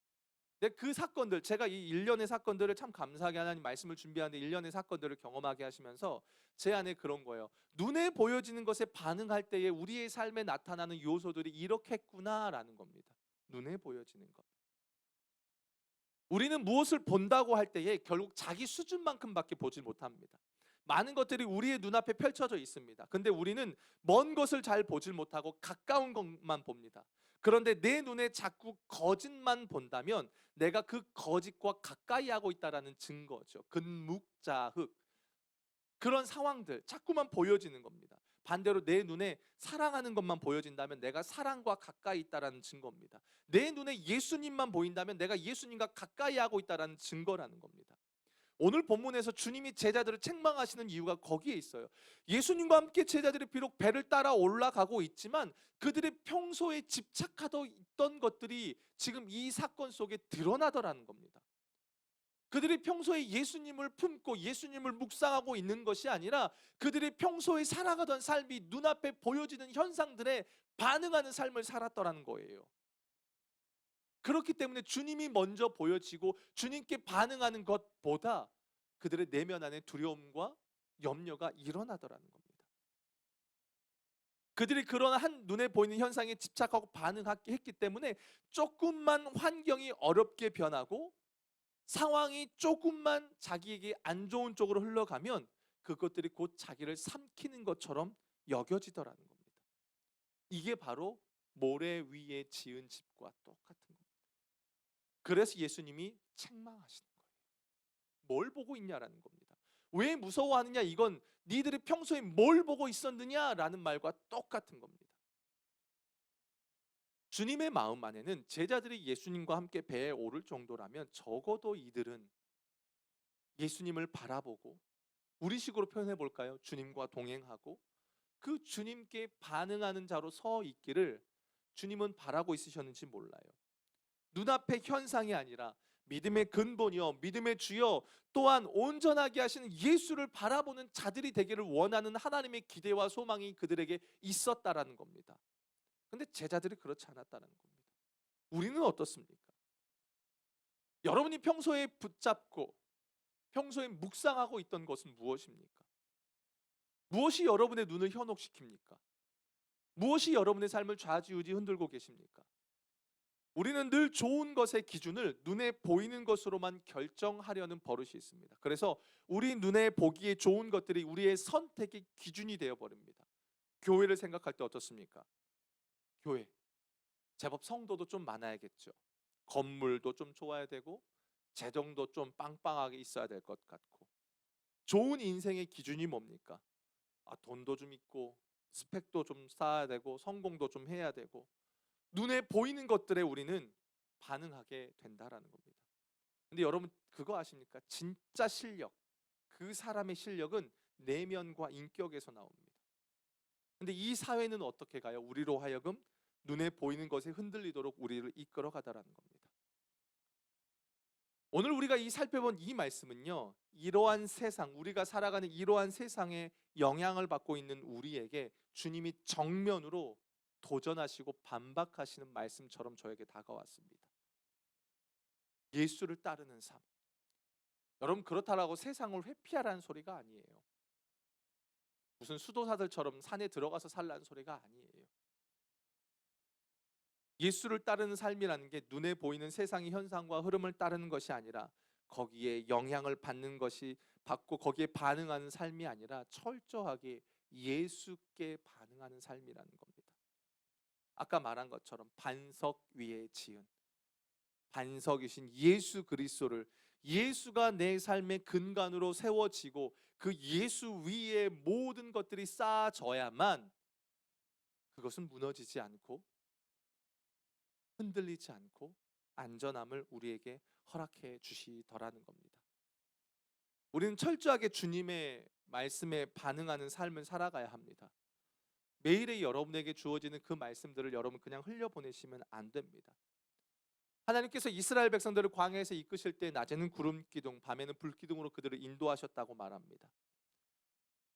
근데 그 사건들, 제가 이 일련의 사건들을 참 감사하게 하나님 말씀을 준비하는데 일련의 사건들을 경험하게 하시면서 제 안에 그런 거예요. 눈에 보여지는 것에 반응할 때에 우리의 삶에 나타나는 요소들이 이렇겠구나라는 겁니다. 눈에 보여지는 것. 우리는 무엇을 본다고 할 때에 결국 자기 수준만큼밖에 보지 못합니다. 많은 것들이 우리의 눈앞에 펼쳐져 있습니다. 근데 우리는 먼 것을 잘 보질 못하고 가까운 것만 봅니다. 그런데 내 눈에 자꾸 거짓만 본다면 내가 그 거짓과 가까이 하고 있다라는 증거죠. 근묵자흑. 그런 상황들 자꾸만 보여지는 겁니다. 반대로 내 눈에 사랑하는 것만 보여진다면 내가 사랑과 가까이 있다라는 증거입니다. 내 눈에 예수님만 보인다면 내가 예수님과 가까이 하고 있다라는 증거라는 겁니다. 오늘 본문에서 주님이 제자들을 책망하시는 이유가 거기에 있어요. 예수님과 함께 제자들이 비록 배를 따라 올라가고 있지만 그들의 평소에 집착하던 있던 것들이 지금 이 사건 속에 드러나더라는 겁니다. 그들이 평소에 예수님을 품고 예수님을 묵상하고 있는 것이 아니라 그들이 평소에 살아가던 삶이 눈앞에 보여지는 현상들에 반응하는 삶을 살았더라는 거예요. 그렇기 때문에 주님이 먼저 보여지고 주님께 반응하는 것보다 그들의 내면 안에 두려움과 염려가 일어나더라는 겁니다. 그들이 그런 한 눈에 보이는 현상에 집착하고 반응했기 때문에 조금만 환경이 어렵게 변하고 상황이 조금만 자기에게 안 좋은 쪽으로 흘러가면 그것들이 곧 자기를 삼키는 것처럼 여겨지더라는 겁니다. 이게 바로 모래 위에 지은 집과 똑같은 겁니다. 그래서 예수님이 책망하시는 거예요. 뭘 보고 있냐라는 겁니다. 왜 무서워하느냐? 이건 니들이 평소에 뭘 보고 있었느냐라는 말과 똑같은 겁니다. 주님의 마음 안에는 제자들이 예수님과 함께 배에 오를 정도라면 적어도 이들은 예수님을 바라보고 우리식으로 표현해 볼까요? 주님과 동행하고 그 주님께 반응하는 자로 서 있기를 주님은 바라고 있으셨는지 몰라요. 눈앞의 현상이 아니라 믿음의 근본이요 믿음의 주요 또한 온전하게 하시는 예수를 바라보는 자들이 되기를 원하는 하나님의 기대와 소망이 그들에게 있었다라는 겁니다. 근데 제자들이 그렇지 않았다는 겁니다. 우리는 어떻습니까? 여러분이 평소에 붙잡고 평소에 묵상하고 있던 것은 무엇입니까? 무엇이 여러분의 눈을 현혹시킵니까? 무엇이 여러분의 삶을 좌지우지 흔들고 계십니까? 우리는 늘 좋은 것의 기준을 눈에 보이는 것으로만 결정하려는 버릇이 있습니다. 그래서 우리 눈에 보기에 좋은 것들이 우리의 선택의 기준이 되어 버립니다. 교회를 생각할 때 어떻습니까? 교회. 제법 성도도 좀 많아야겠죠. 건물도 좀 좋아야 되고 재정도 좀 빵빵하게 있어야 될 것 같고. 좋은 인생의 기준이 뭡니까? 돈도 좀 있고 스펙도 좀 쌓아야 되고 성공도 좀 해야 되고 눈에 보이는 것들에 우리는 반응하게 된다라는 겁니다. 근데 여러분 그거 아십니까? 진짜 실력, 그 사람의 실력은 내면과 인격에서 나옵니다. 근데 이 사회는 어떻게 가요? 우리로 하여금 눈에 보이는 것에 흔들리도록 우리를 이끌어 가다라는 겁니다. 오늘 우리가 살펴본 이 말씀은요. 이러한 세상, 우리가 살아가는 이러한 세상에 영향을 받고 있는 우리에게 주님이 정면으로 도전하시고 반박하시는 말씀처럼 저에게 다가왔습니다. 예수를 따르는 삶. 여러분 그렇다라고 세상을 회피하라는 소리가 아니에요. 무슨 수도사들처럼 산에 들어가서 살라는 소리가 아니에요. 예수를 따르는 삶이라는 게 눈에 보이는 세상의 현상과 흐름을 따르는 것이 아니라 거기에 영향을 받는 것이 받고 거기에 반응하는 삶이 아니라 철저하게 예수께 반응하는 삶이라는 겁니다. 아까 말한 것처럼 반석 위에 지은 반석이신 예수 그리스도를 예수가 내 삶의 근간으로 세워지고 그 예수 위에 모든 것들이 쌓아져야만 그것은 무너지지 않고 흔들리지 않고 안전함을 우리에게 허락해 주시더라는 겁니다. 우리는 철저하게 주님의 말씀에 반응하는 삶을 살아가야 합니다. 매일의 여러분에게 주어지는 그 말씀들을 여러분 그냥 흘려보내시면 안 됩니다. 하나님께서 이스라엘 백성들을 광야에서 이끄실 때 낮에는 구름 기둥, 밤에는 불 기둥으로 그들을 인도하셨다고 말합니다.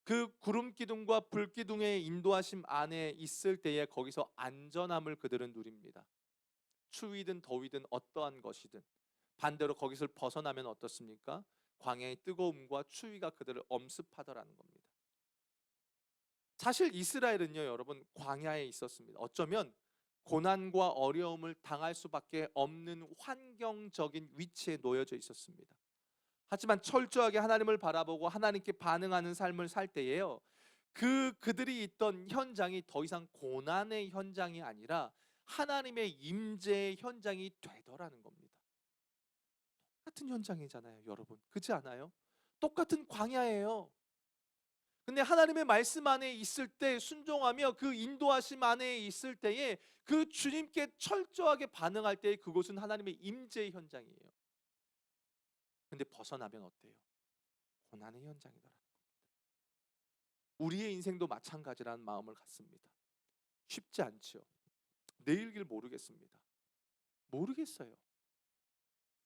그 구름 기둥과 불 기둥의 인도하심 안에 있을 때에 거기서 안전함을 그들은 누립니다. 추위든 더위든 어떠한 것이든 반대로 거기서 벗어나면 어떻습니까? 광야의 뜨거움과 추위가 그들을 엄습하더라는 겁니다. 사실 이스라엘은요, 여러분, 광야에 있었습니다. 어쩌면 고난과 어려움을 당할 수밖에 없는 환경적인 위치에 놓여져 있었습니다. 하지만 철저하게 하나님을 바라보고 하나님께 반응하는 삶을 살 때에요, 그들이 있던 현장이 더 이상 고난의 현장이 아니라 하나님의 임재의 현장이 되더라는 겁니다. 똑같은 현장이잖아요, 여러분. 그렇지 않아요? 똑같은 광야예요. 근데 하나님의 말씀 안에 있을 때 순종하며 그 인도하심 안에 있을 때에 그 주님께 철저하게 반응할 때 그곳은 하나님의 임재의 현장이에요. 근데 벗어나면 어때요? 고난의 현장이더라. 우리의 인생도 마찬가지라는 마음을 갖습니다. 쉽지 않죠. 내일 길 모르겠습니다. 모르겠어요.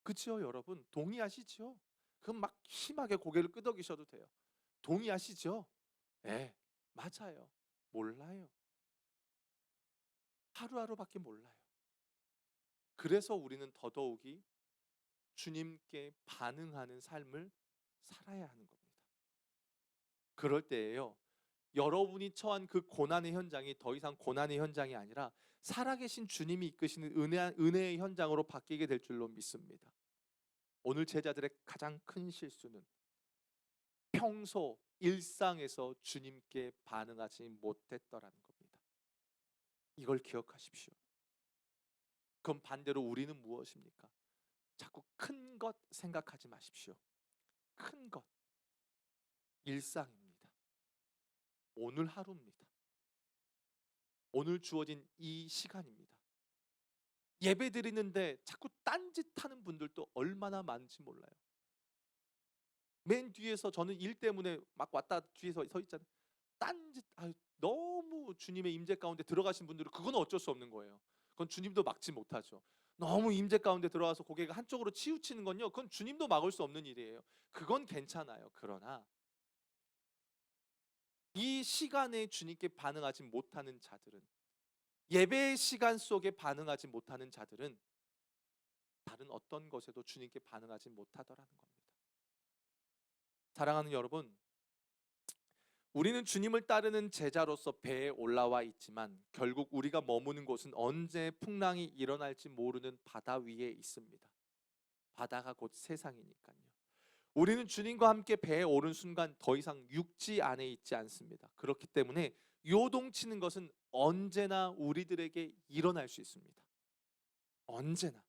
그렇죠, 여러분? 동의하시죠? 그럼 막 심하게 고개를 끄덕이셔도 돼요. 동의하시죠? 네, 맞아요. 몰라요. 하루하루밖에 몰라요. 그래서 우리는 더더욱이 주님께 반응하는 삶을 살아야 하는 겁니다. 그럴 때에요, 여러분이 처한 그 고난의 현장이 더 이상 고난의 현장이 아니라 살아계신 주님이 이끄시는 은혜의 현장으로 바뀌게 될 줄로 믿습니다. 오늘 제자들의 가장 큰 실수는 평소 일상에서 주님께 반응하지 못했더라는 겁니다. 이걸 기억하십시오. 그럼 반대로 우리는 무엇입니까? 자꾸 큰 것 생각하지 마십시오. 큰 것, 일상입니다. 오늘 하루입니다. 오늘 주어진 이 시간입니다. 예배 드리는데 자꾸 딴짓하는 분들도 얼마나 많은지 몰라요. 맨 뒤에서 저는 일 때문에 막 왔다 뒤에서 서 있잖아요. 딴짓, 너무 주님의 임재 가운데 들어가신 분들은 그건 어쩔 수 없는 거예요. 그건 주님도 막지 못하죠. 너무 임재 가운데 들어와서 고개가 한쪽으로 치우치는 건요, 그건 주님도 막을 수 없는 일이에요. 그건 괜찮아요. 그러나 이 시간에 주님께 반응하지 못하는 자들은, 예배의 시간 속에 반응하지 못하는 자들은 다른 어떤 것에도 주님께 반응하지 못하더라는 겁니다. 사랑하는 여러분, 우리는 주님을 따르는 제자로서 배에 올라와 있지만 결국 우리가 머무는 곳은 언제 풍랑이 일어날지 모르는 바다 위에 있습니다. 바다가 곧 세상이니까요. 우리는 주님과 함께 배에 오른 순간 더 이상 육지 안에 있지 않습니다. 그렇기 때문에 요동치는 것은 언제나 우리들에게 일어날 수 있습니다. 언제나.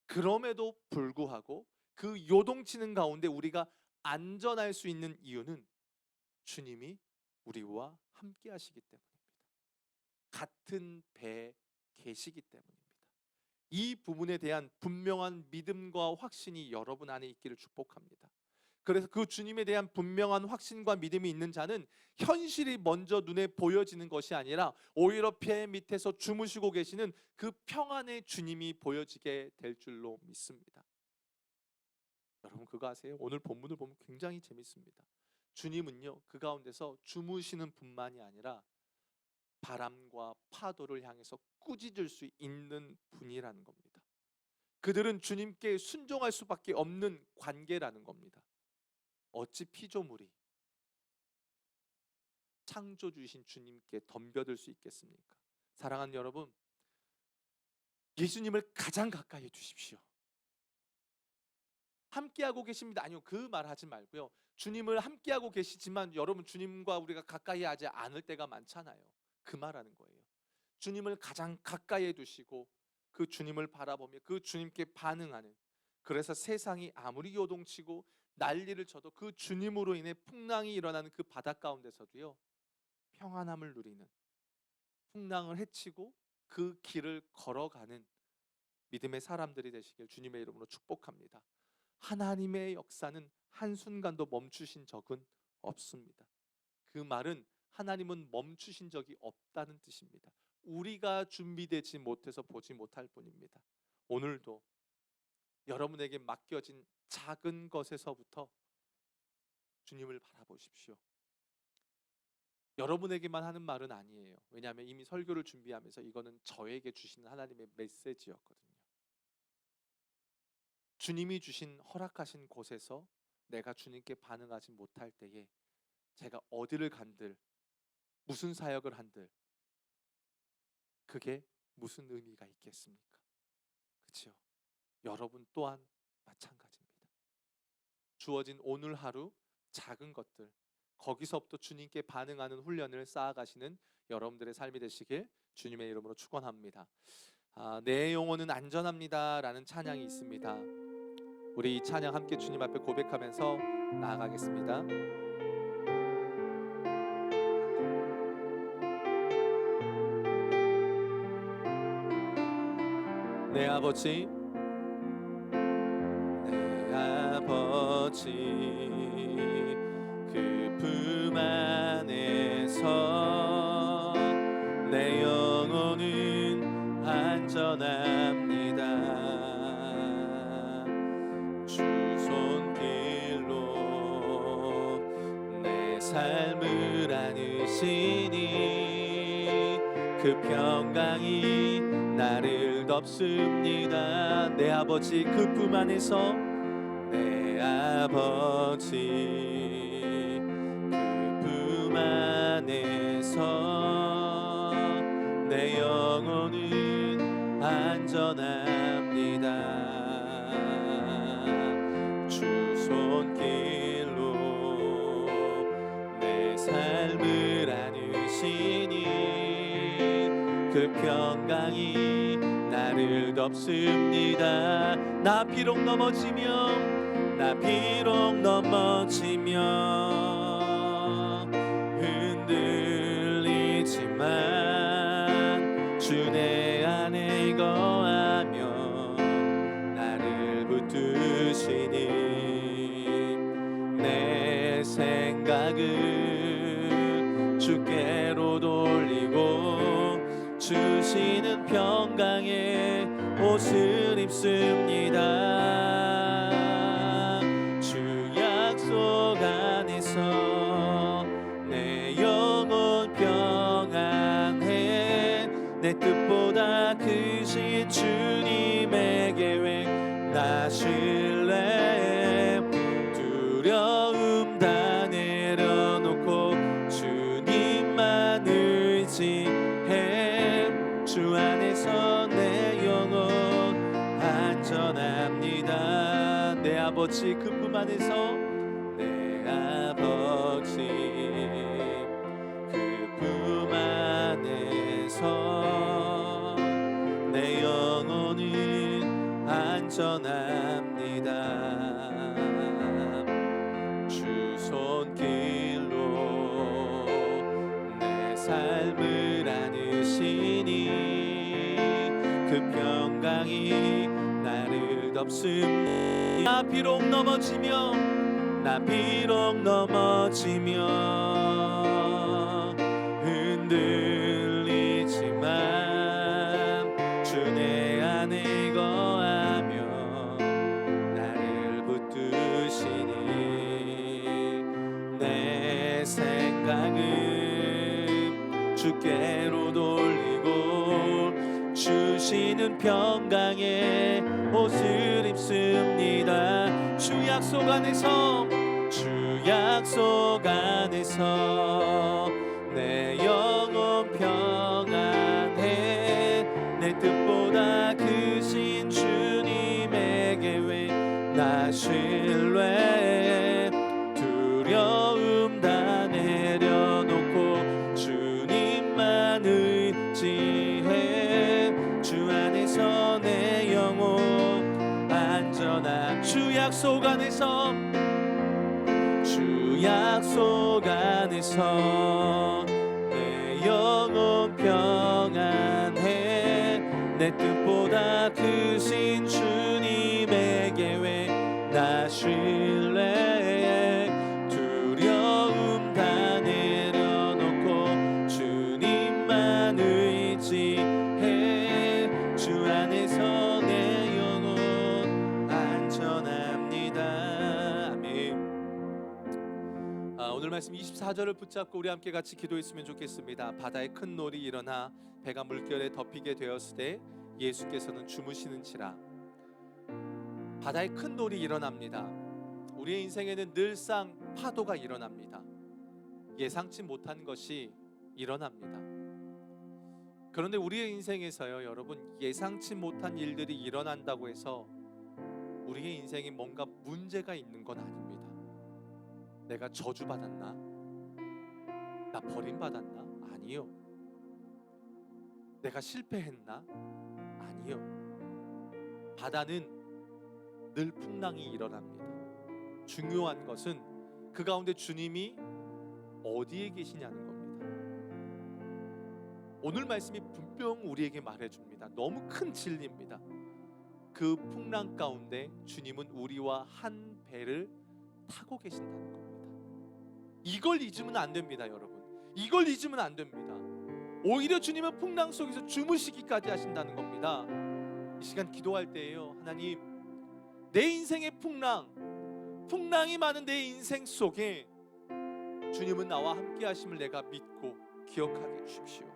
그럼에도 불구하고 그 요동치는 가운데 우리가 안전할 수 있는 이유는 주님이 우리와 함께 하시기 때문입니다. 같은 배에 계시기 때문입니다. 이 부분에 대한 분명한 믿음과 확신이 여러분 안에 있기를 축복합니다. 그래서 그 주님에 대한 분명한 확신과 믿음이 있는 자는 현실이 먼저 눈에 보여지는 것이 아니라 오히려 배 밑에서 주무시고 계시는 그 평안의 주님이 보여지게 될 줄로 믿습니다. 여러분 그거 아세요? 오늘 본문을 보면 굉장히 재밌습니다. 주님은요, 그 가운데서 주무시는 분만이 아니라 바람과 파도를 향해서 꾸짖을 수 있는 분이라는 겁니다. 그들은 주님께 순종할 수밖에 없는 관계라는 겁니다. 어찌 피조물이 창조주이신 주님께 덤벼들 수 있겠습니까? 사랑하는 여러분, 예수님을 가장 가까이 두십시오. 함께하고 계십니다. 아니요, 그 말 하지 말고요. 주님을 함께하고 계시지만 여러분 주님과 우리가 가까이 하지 않을 때가 많잖아요. 그 말하는 거예요. 주님을 가장 가까이에 두시고 그 주님을 바라보며 그 주님께 반응하는, 그래서 세상이 아무리 요동치고 난리를 쳐도 그 주님으로 인해 풍랑이 일어나는 그 바다 가운데서도요, 평안함을 누리는, 풍랑을 헤치고 그 길을 걸어가는 믿음의 사람들이 되시길 주님의 이름으로 축복합니다. 하나님의 역사는 한순간도 멈추신 적은 없습니다. 그 말은 하나님은 멈추신 적이 없다는 뜻입니다. 우리가 준비되지 못해서 보지 못할 뿐입니다. 오늘도 여러분에게 맡겨진 작은 것에서부터 주님을 바라보십시오. 여러분에게만 하는 말은 아니에요. 왜냐하면 이미 설교를 준비하면서 이거는 저에게 주시는 하나님의 메시지였거든요. 주님이 주신 허락하신 곳에서 내가 주님께 반응하지 못할 때에 제가 어디를 간들 무슨 사역을 한들 그게 무슨 의미가 있겠습니까? 그렇죠? 여러분 또한 마찬가지입니다. 주어진 오늘 하루 작은 것들 거기서부터 주님께 반응하는 훈련을 쌓아가시는 여러분들의 삶이 되시길 주님의 이름으로 축원합니다. 내 영혼은 안전합니다 라는 찬양이 있습니다. 우리 이 찬양 함께 주님 앞에 고백하면서 나아가겠습니다. 내 아버지, 내 아버지, 그 품 안에서 내 영혼은 안전합니다. 주 손길로 내 삶을 안으시니 그 평강이 나를 덮습니다. 내 아버지, 그 품 안에서 내 아버지, 그 품 안에서 내 영혼은 안전합니다. 주 손길로 내 삶을 안으시니 그 평강이 나를 덮습니다. 나 비록 넘어지면 흔들리지만 주 내 안에 거하며 나를 붙드시니 내 생각을 주께로 돌리고 주시는 평강의 옷을 입습니다. 주 약속 안에서 내 영혼 평안해. 내 뜻보다 크신 주님의 계획 나 신뢰. 두려움 다 내려놓고 주님만 의지해. 주 안에서 내 영혼 안전합니다. 내 아버지, 그 품 안에서 내 아버지, 그 품 안에서 내 영혼은 안전합니다. 주 손길로 내 삶을 안으시니 그 평강이 나를 덮습니다. 나 비록 넘어지면 흔들리지만 주 내 안에 거하며 나를 붙드시니 내 생각은 주께로 돌리고 주시는 평강의 옷을 입습니다. 주 약속 안에서 내 영혼 평안해. 내 뜻보다 크신 주님의 계획 나 신뢰. 두려움 다 내려놓고 주님만 의지해. 주 안에서 내 영혼 안전함. 주 약속 안에서 내 영혼 평안해. 내 뜻보다 크신 주님의 계획 나 신뢰. 두려움 다 내려놓고 주님만 의지해. 주 안에서 내 영혼 안전합니다. 아멘. 오늘 말씀 24절을 붙잡고 우리 함께 같이 기도했으면 좋겠습니다. 바다의 큰 놀이 일어나 배가 물결에 덮이게 되었을 때 예수께서는 주무시는지라. 바다에 큰 돌이 일어납니다. 우리의 인생에는 늘상 파도가 일어납니다. 예상치 못한 것이 일어납니다. 그런데 우리의 인생에서요, 여러분, 예상치 못한 일들이 일어난다고 해서 우리의 인생에 뭔가 문제가 있는 건 아닙니다. 내가 저주받았나? 나 버림받았나? 아니요. 내가 실패했나? 아니요. 바다는 늘 풍랑이 일어납니다. 중요한 것은 그 가운데 주님이 어디에 계시냐는 겁니다. 오늘 말씀이 분명 우리에게 말해줍니다. 너무 큰 진리입니다. 그 풍랑 가운데 주님은 우리와 한 배를 타고 계신다는 겁니다. 이걸 잊으면 안 됩니다, 여러분. 이걸 잊으면 안 됩니다. 오히려 주님은 풍랑 속에서 주무시기까지 하신다는 겁니다. 이 시간 기도할 때에요, 하나님, 내 인생의 풍랑이 많은 내 인생 속에 주님은 나와 함께 하심을 내가 믿고 기억하게 해주십시오.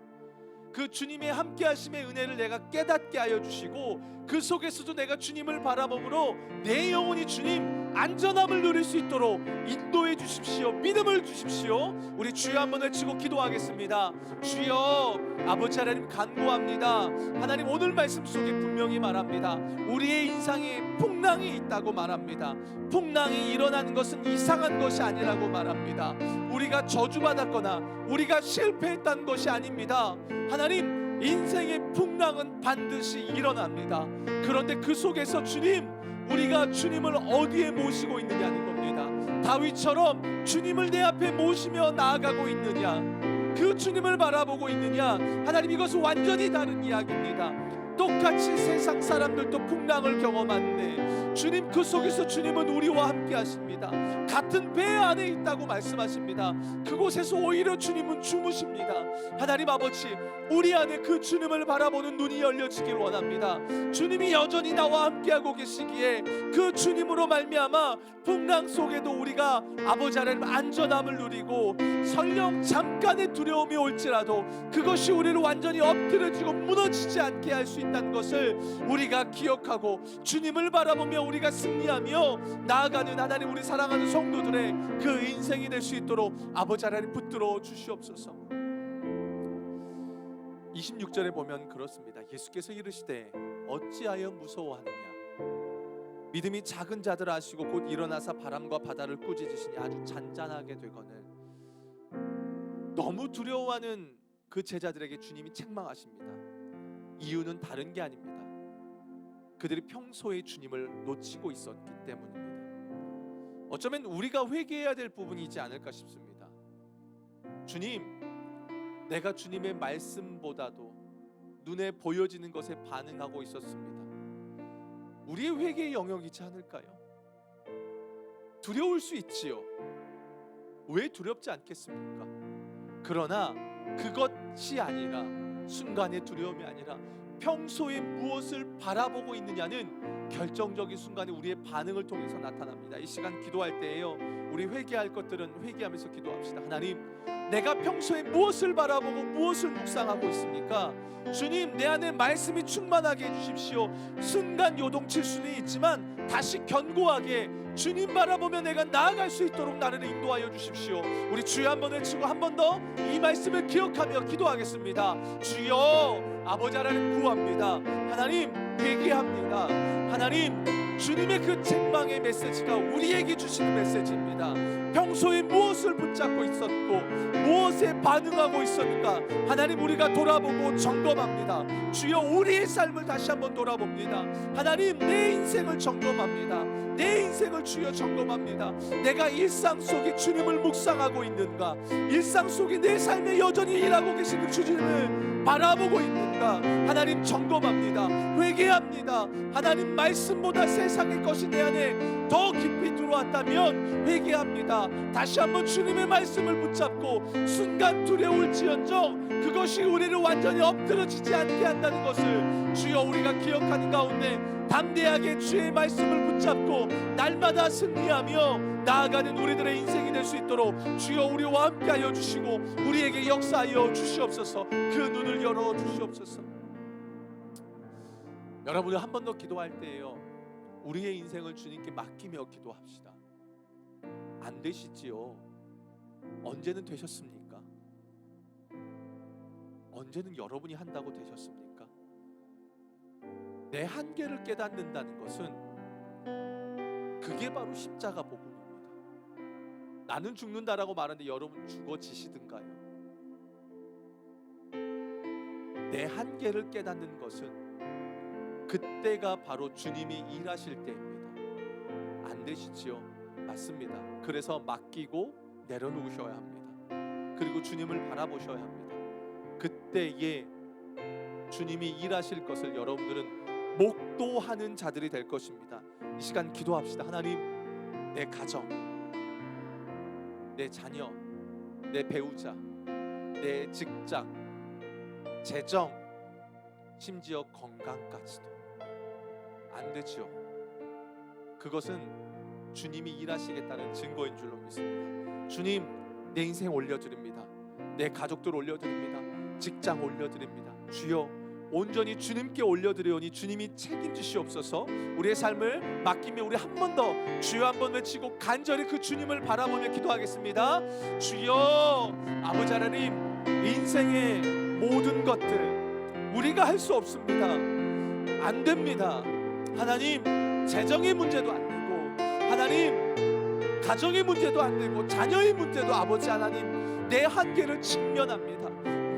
그 주님의 함께 하심의 은혜를 내가 깨닫게 하여 주시고, 그 속에서도 내가 주님을 바라봄으로 내 영혼이 주님 안전함을 누릴 수 있도록 인도해 주십시오. 믿음을 주십시오. 우리 주여 한번 외치고 기도하겠습니다. 주여, 아버지 하나님 간구합니다. 하나님, 오늘 말씀 속에 분명히 말합니다. 우리의 인생에 풍랑이 있다고 말합니다. 풍랑이 일어나는 것은 이상한 것이 아니라고 말합니다. 우리가 저주받았거나 우리가 실패했다는 것이 아닙니다. 하나님, 인생의 풍랑은 반드시 일어납니다. 그런데 그 속에서 주님, 우리가 주님을 어디에 모시고 있느냐는 겁니다. 다윗처럼 주님을 내 앞에 모시며 나아가고 있느냐, 그 주님을 바라보고 있느냐, 하나님, 이것은 완전히 다른 이야기입니다. 똑같이 세상 사람들도 풍랑을 경험하는데 주님, 그 속에서 주님은 우리와 함께 하십니다. 같은 배 안에 있다고 말씀하십니다. 그곳에서 오히려 주님은 주무십니다. 하나님 아버지, 우리 안에 그 주님을 바라보는 눈이 열려지길 원합니다. 주님이 여전히 나와 함께하고 계시기에 그 주님으로 말미암아 풍랑 속에도 우리가 아버지 하나님 안전함을 누리고, 설령 잠깐의 두려움이 올지라도 그것이 우리를 완전히 엎드려지고 무너지지 않게 할 수 있다는 것을 우리가 기억하고 주님을 바라보며 우리가 승리하며 나아가는 하나님, 우리 사랑하는 성도들의 그 인생이 될 수 있도록 아버지 하나님 붙들어 주시옵소서. 26절에 보면 그렇습니다. 예수께서 이르시되 어찌하여 무서워하느냐, 믿음이 작은 자들 아시고 곧 일어나사 바람과 바다를 꾸짖으시니 아주 잔잔하게 되거늘. 너무 두려워하는 그 제자들에게 주님이 책망하십니다. 이유는 다른 게 아닙니다. 그들이 평소에 주님을 놓치고 있었기 때문입니다. 어쩌면 우리가 회개해야 될 부분이지 않을까 싶습니다. 주님, 내가 주님의 말씀보다도 눈에 보여지는 것에 반응하고 있었습니다. 우리의 회개의 영역이지 않을까요? 두려울 수 있지요. 왜 두렵지 않겠습니까? 그러나 그것이 아니라, 순간의 두려움이 아니라 평소에 무엇을 바라보고 있느냐는 결정적인 순간에 우리의 반응을 통해서 나타납니다. 이 시간 기도할 때에요, 우리 회개할 것들은 회개하면서 기도합시다. 하나님, 내가 평소에 무엇을 바라보고 무엇을 묵상하고 있습니까? 주님, 내 안에 말씀이 충만하게 해주십시오. 순간 요동칠 수는 있지만 다시 견고하게 주님 바라보며 내가 나아갈 수 있도록 나를 인도하여 주십시오. 우리 주여 한번 외치고 한 번 더 이 말씀을 기억하며 기도하겠습니다. 주여, 아버지 하나님 구합니다. 하나님, 회개합니다. 하나님, 주님의 그 책망의 메시지가 우리에게 주시는 메시지입니다. 평소에 무엇을 붙잡고 있었고 무엇에 반응하고 있었는가, 하나님, 우리가 돌아보고 점검합니다. 주여, 우리의 삶을 다시 한번 돌아봅니다. 하나님, 내 인생을 점검합니다. 내 인생을 주여 점검합니다. 내가 일상 속에 주님을 묵상하고 있는가, 일상 속에 내 삶에 여전히 일하고 계시는 주님을 바라보고 있는가, 하나님 점검합니다. 회개합니다. 하나님, 말씀보다 세상의 것이 내 안에 더 깊이 들어왔다면 회개합니다. 다시 한번 주님의 말씀을 붙잡고 순간 두려울지언정 그것이 우리를 완전히 엎드러지지 않게 한다는 것을 주여 우리가 기억하는 가운데 담대하게 주의 말씀을 붙잡고 날마다 승리하며 나아가는 우리들의 인생이 될 수 있도록 주여 우리와 함께하여 주시고 우리에게 역사하여 주시옵소서. 그 눈을 열어 주시옵소서. 여러분이 한 번 더 기도할 때에요, 우리의 인생을 주님께 맡기며 기도합시다. 안 되시지요? 언제는 되셨습니까? 언제는 여러분이 한다고 되셨습니까? 내 한계를 깨닫는다는 것은 그게 바로 십자가 복음입니다. 나는 죽는다라고 말하는데 여러분 죽어지시든가요? 내 한계를 깨닫는 것은 그때가 바로 주님이 일하실 때입니다. 안 되시지요? 맞습니다. 그래서 맡기고 내려놓으셔야 합니다. 그리고 주님을 바라보셔야 합니다. 그때에 주님이 일하실 것을 여러분들은 목도하는 자들이 될 것입니다. 이 시간 기도합시다. 하나님, 내 가정, 내 자녀, 내 배우자, 내 직장, 재정, 심지어 건강까지도 안 되죠. 그것은 주님이 일하시겠다는 증거인 줄로 믿습니다. 주님, 내 인생 올려드립니다. 내 가족들 올려드립니다. 직장 올려드립니다. 주여, 온전히 주님께 올려드리오니 주님이 책임지시옵소서. 우리의 삶을 맡기며 우리 한 번 더 주여 한번 외치고 간절히 그 주님을 바라보며 기도하겠습니다. 주여, 아버지 하나님, 인생의 모든 것들 우리가 할 수 없습니다. 안 됩니다. 하나님, 재정의 문제도 안 되고, 하나님, 가정의 문제도 안 되고, 자녀의 문제도 아버지 하나님, 내 한계를 직면합니다.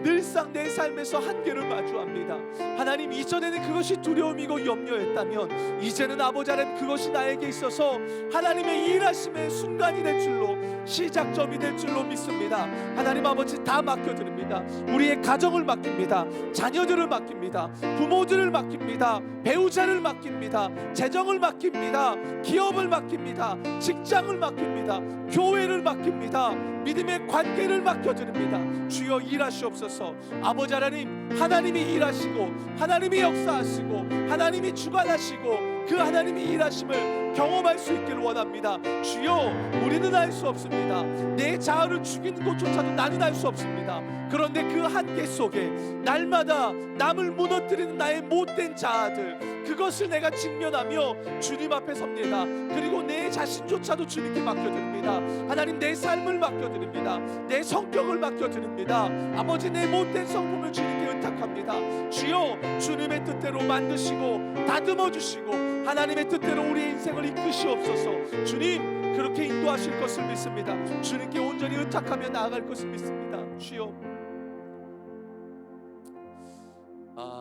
늘상 내 삶에서 한계를 마주합니다. 하나님, 이전에는 그것이 두려움이고 염려였다면 이제는 아버지 하나님, 그것이 나에게 있어서 하나님의 일하심의 순간이 될 줄로, 시작점이 될 줄로 믿습니다. 하나님 아버지, 다 맡겨드립니다. 우리의 가정을 맡깁니다. 자녀들을 맡깁니다. 부모들을 맡깁니다. 배우자를 맡깁니다. 재정을 맡깁니다. 기업을 맡깁니다. 직장을 맡깁니다. 교회를 맡깁니다. 믿음의 관계를 맡겨드립니다. 주여 일하시옵소서. 아버지 하나님, 하나님이 일하시고 하나님이 역사하시고 하나님이 주관하시고 그 하나님이 일하심을 경험할 수 있기를 원합니다. 주여, 우리는 알 수 없습니다. 내 자아를 죽이는 것조차도 나는 알 수 없습니다. 그런데 그 한계 속에 날마다 남을 무너뜨리는 나의 못된 자아들, 그것을 내가 직면하며 주님 앞에 섭니다. 그리고 내 자신조차도 주님께 맡겨드립니다. 하나님, 내 삶을 맡겨드립니다. 내 성격을 맡겨드립니다. 아버지, 내 못된 성품을 주님께 의탁합니다. 주여, 주님의 뜻대로 만드시고 다듬어 주시고 하나님의 뜻대로 우리의 인생을 이끄시옵소서. 주님, 그렇게 인도하실 것을 믿습니다. 주님께 온전히 의탁하며 나아갈 것을 믿습니다. 주여,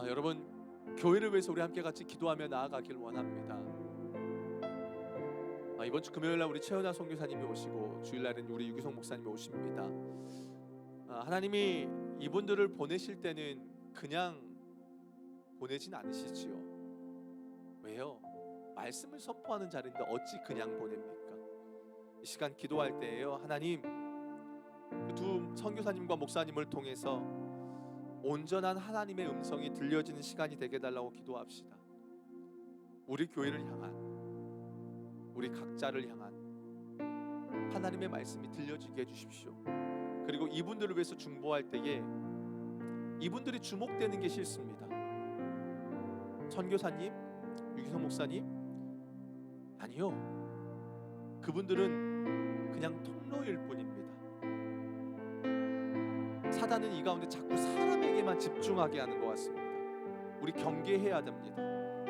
여러분, 교회를 위해서 우리 함께 같이 기도하며 나아가길 원합니다. 이번 주 금요일날 우리 최은아 선교사님이 오시고 주일날은 우리 유기성 목사님이 오십니다. 하나님이 이분들을 보내실 때는 그냥 보내진 않으시지요. 왜요? 말씀을 선포하는 자리인데 어찌 그냥 보냅니까? 이 시간 기도할 때에요, 하나님, 그 두 선교사님과 목사님을 통해서 온전한 하나님의 음성이 들려지는 시간이 되게 해달라고 기도합시다. 우리 교회를 향한, 우리 각자를 향한 하나님의 말씀이 들려지게 해주십시오. 그리고 이분들을 위해서 중보할 때에 이분들이 주목되는 게 싫습니다. 선교사님, 유기성 목사님, 아니요, 그분들은 그냥 통로일 뿐입니다. 사단은 이 가운데 자꾸 사람에게만 집중하게 하는 것 같습니다. 우리 경계해야 됩니다.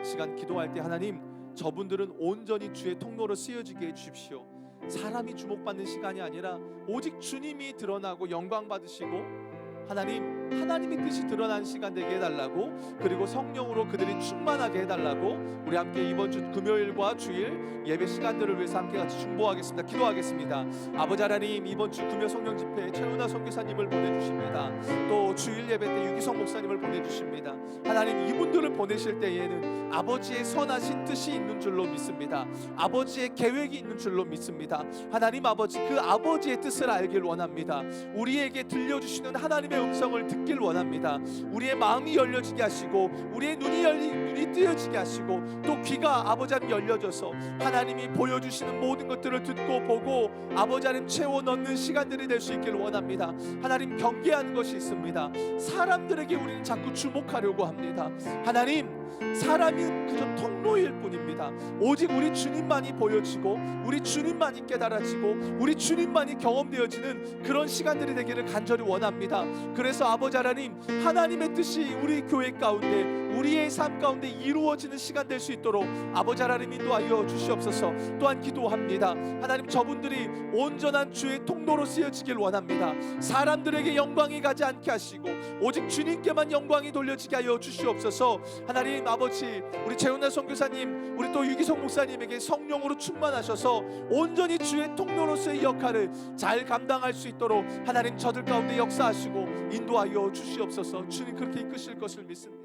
시간 기도할 때 하나님, 저분들은 온전히 주의 통로로 쓰여지게 해주십시오. 사람이 주목받는 시간이 아니라 오직 주님이 드러나고 영광 받으시고 하나님의 뜻이 드러나는 시간 되게 해달라고, 그리고 성령으로 그들이 충만하게 해달라고 우리 함께 이번 주 금요일과 주일 예배 시간들을 위해서 함께 같이 중보하겠습니다. 기도하겠습니다. 아버지 하나님, 이번 주 금요 성령 집회에 최은아 선교사님을 보내주십니다. 또 주일 예배 때 유기성 목사님을 보내주십니다. 하나님, 이분들을 보내실 때에는 아버지의 선하신 뜻이 있는 줄로 믿습니다. 아버지의 계획이 있는 줄로 믿습니다. 하나님 아버지, 그 아버지의 뜻을 알길 원합니다. 우리에게 들려주시는 하나님의 음성을 듣기 있길 원합니다. 우리의 마음이 열려지게 하시고 우리의 눈이 뜨여지게 하시고 또 귀가 아버지 하나님 열려져서 하나님이 보여주시는 모든 것들을 듣고 보고 아버지 하나님 채워 넣는 시간들이 될 수 있길 원합니다. 하나님, 경계하는 것이 있습니다. 사람들에게 우리는 자꾸 주목하려고 합니다. 하나님, 사람은 그저 통로일 뿐입니다. 오직 우리 주님만이 보여지고 우리 주님만이 깨달아지고 우리 주님만이 경험되어지는 그런 시간들이 되기를 간절히 원합니다. 그래서 아버지 하나님, 하나님의 뜻이 우리 교회 가운데 우리의 삶 가운데 이루어지는 시간 될 수 있도록 아버지 하나님 인도하여 주시옵소서. 또한 기도합니다. 하나님, 저분들이 온전한 주의 통로로 쓰여지길 원합니다. 사람들에게 영광이 가지 않게 하시고 오직 주님께만 영광이 돌려지게 하여 주시옵소서. 하나님 아버지, 우리 재훈나 선교사님, 우리 또 유기성 목사님에게 성령으로 충만하셔서 온전히 주의 통로로서의 역할을 잘 감당할 수 있도록 하나님 저들 가운데 역사하시고 인도하여 주시옵소서. 주님 그렇게 이끄실 것을 믿습니다.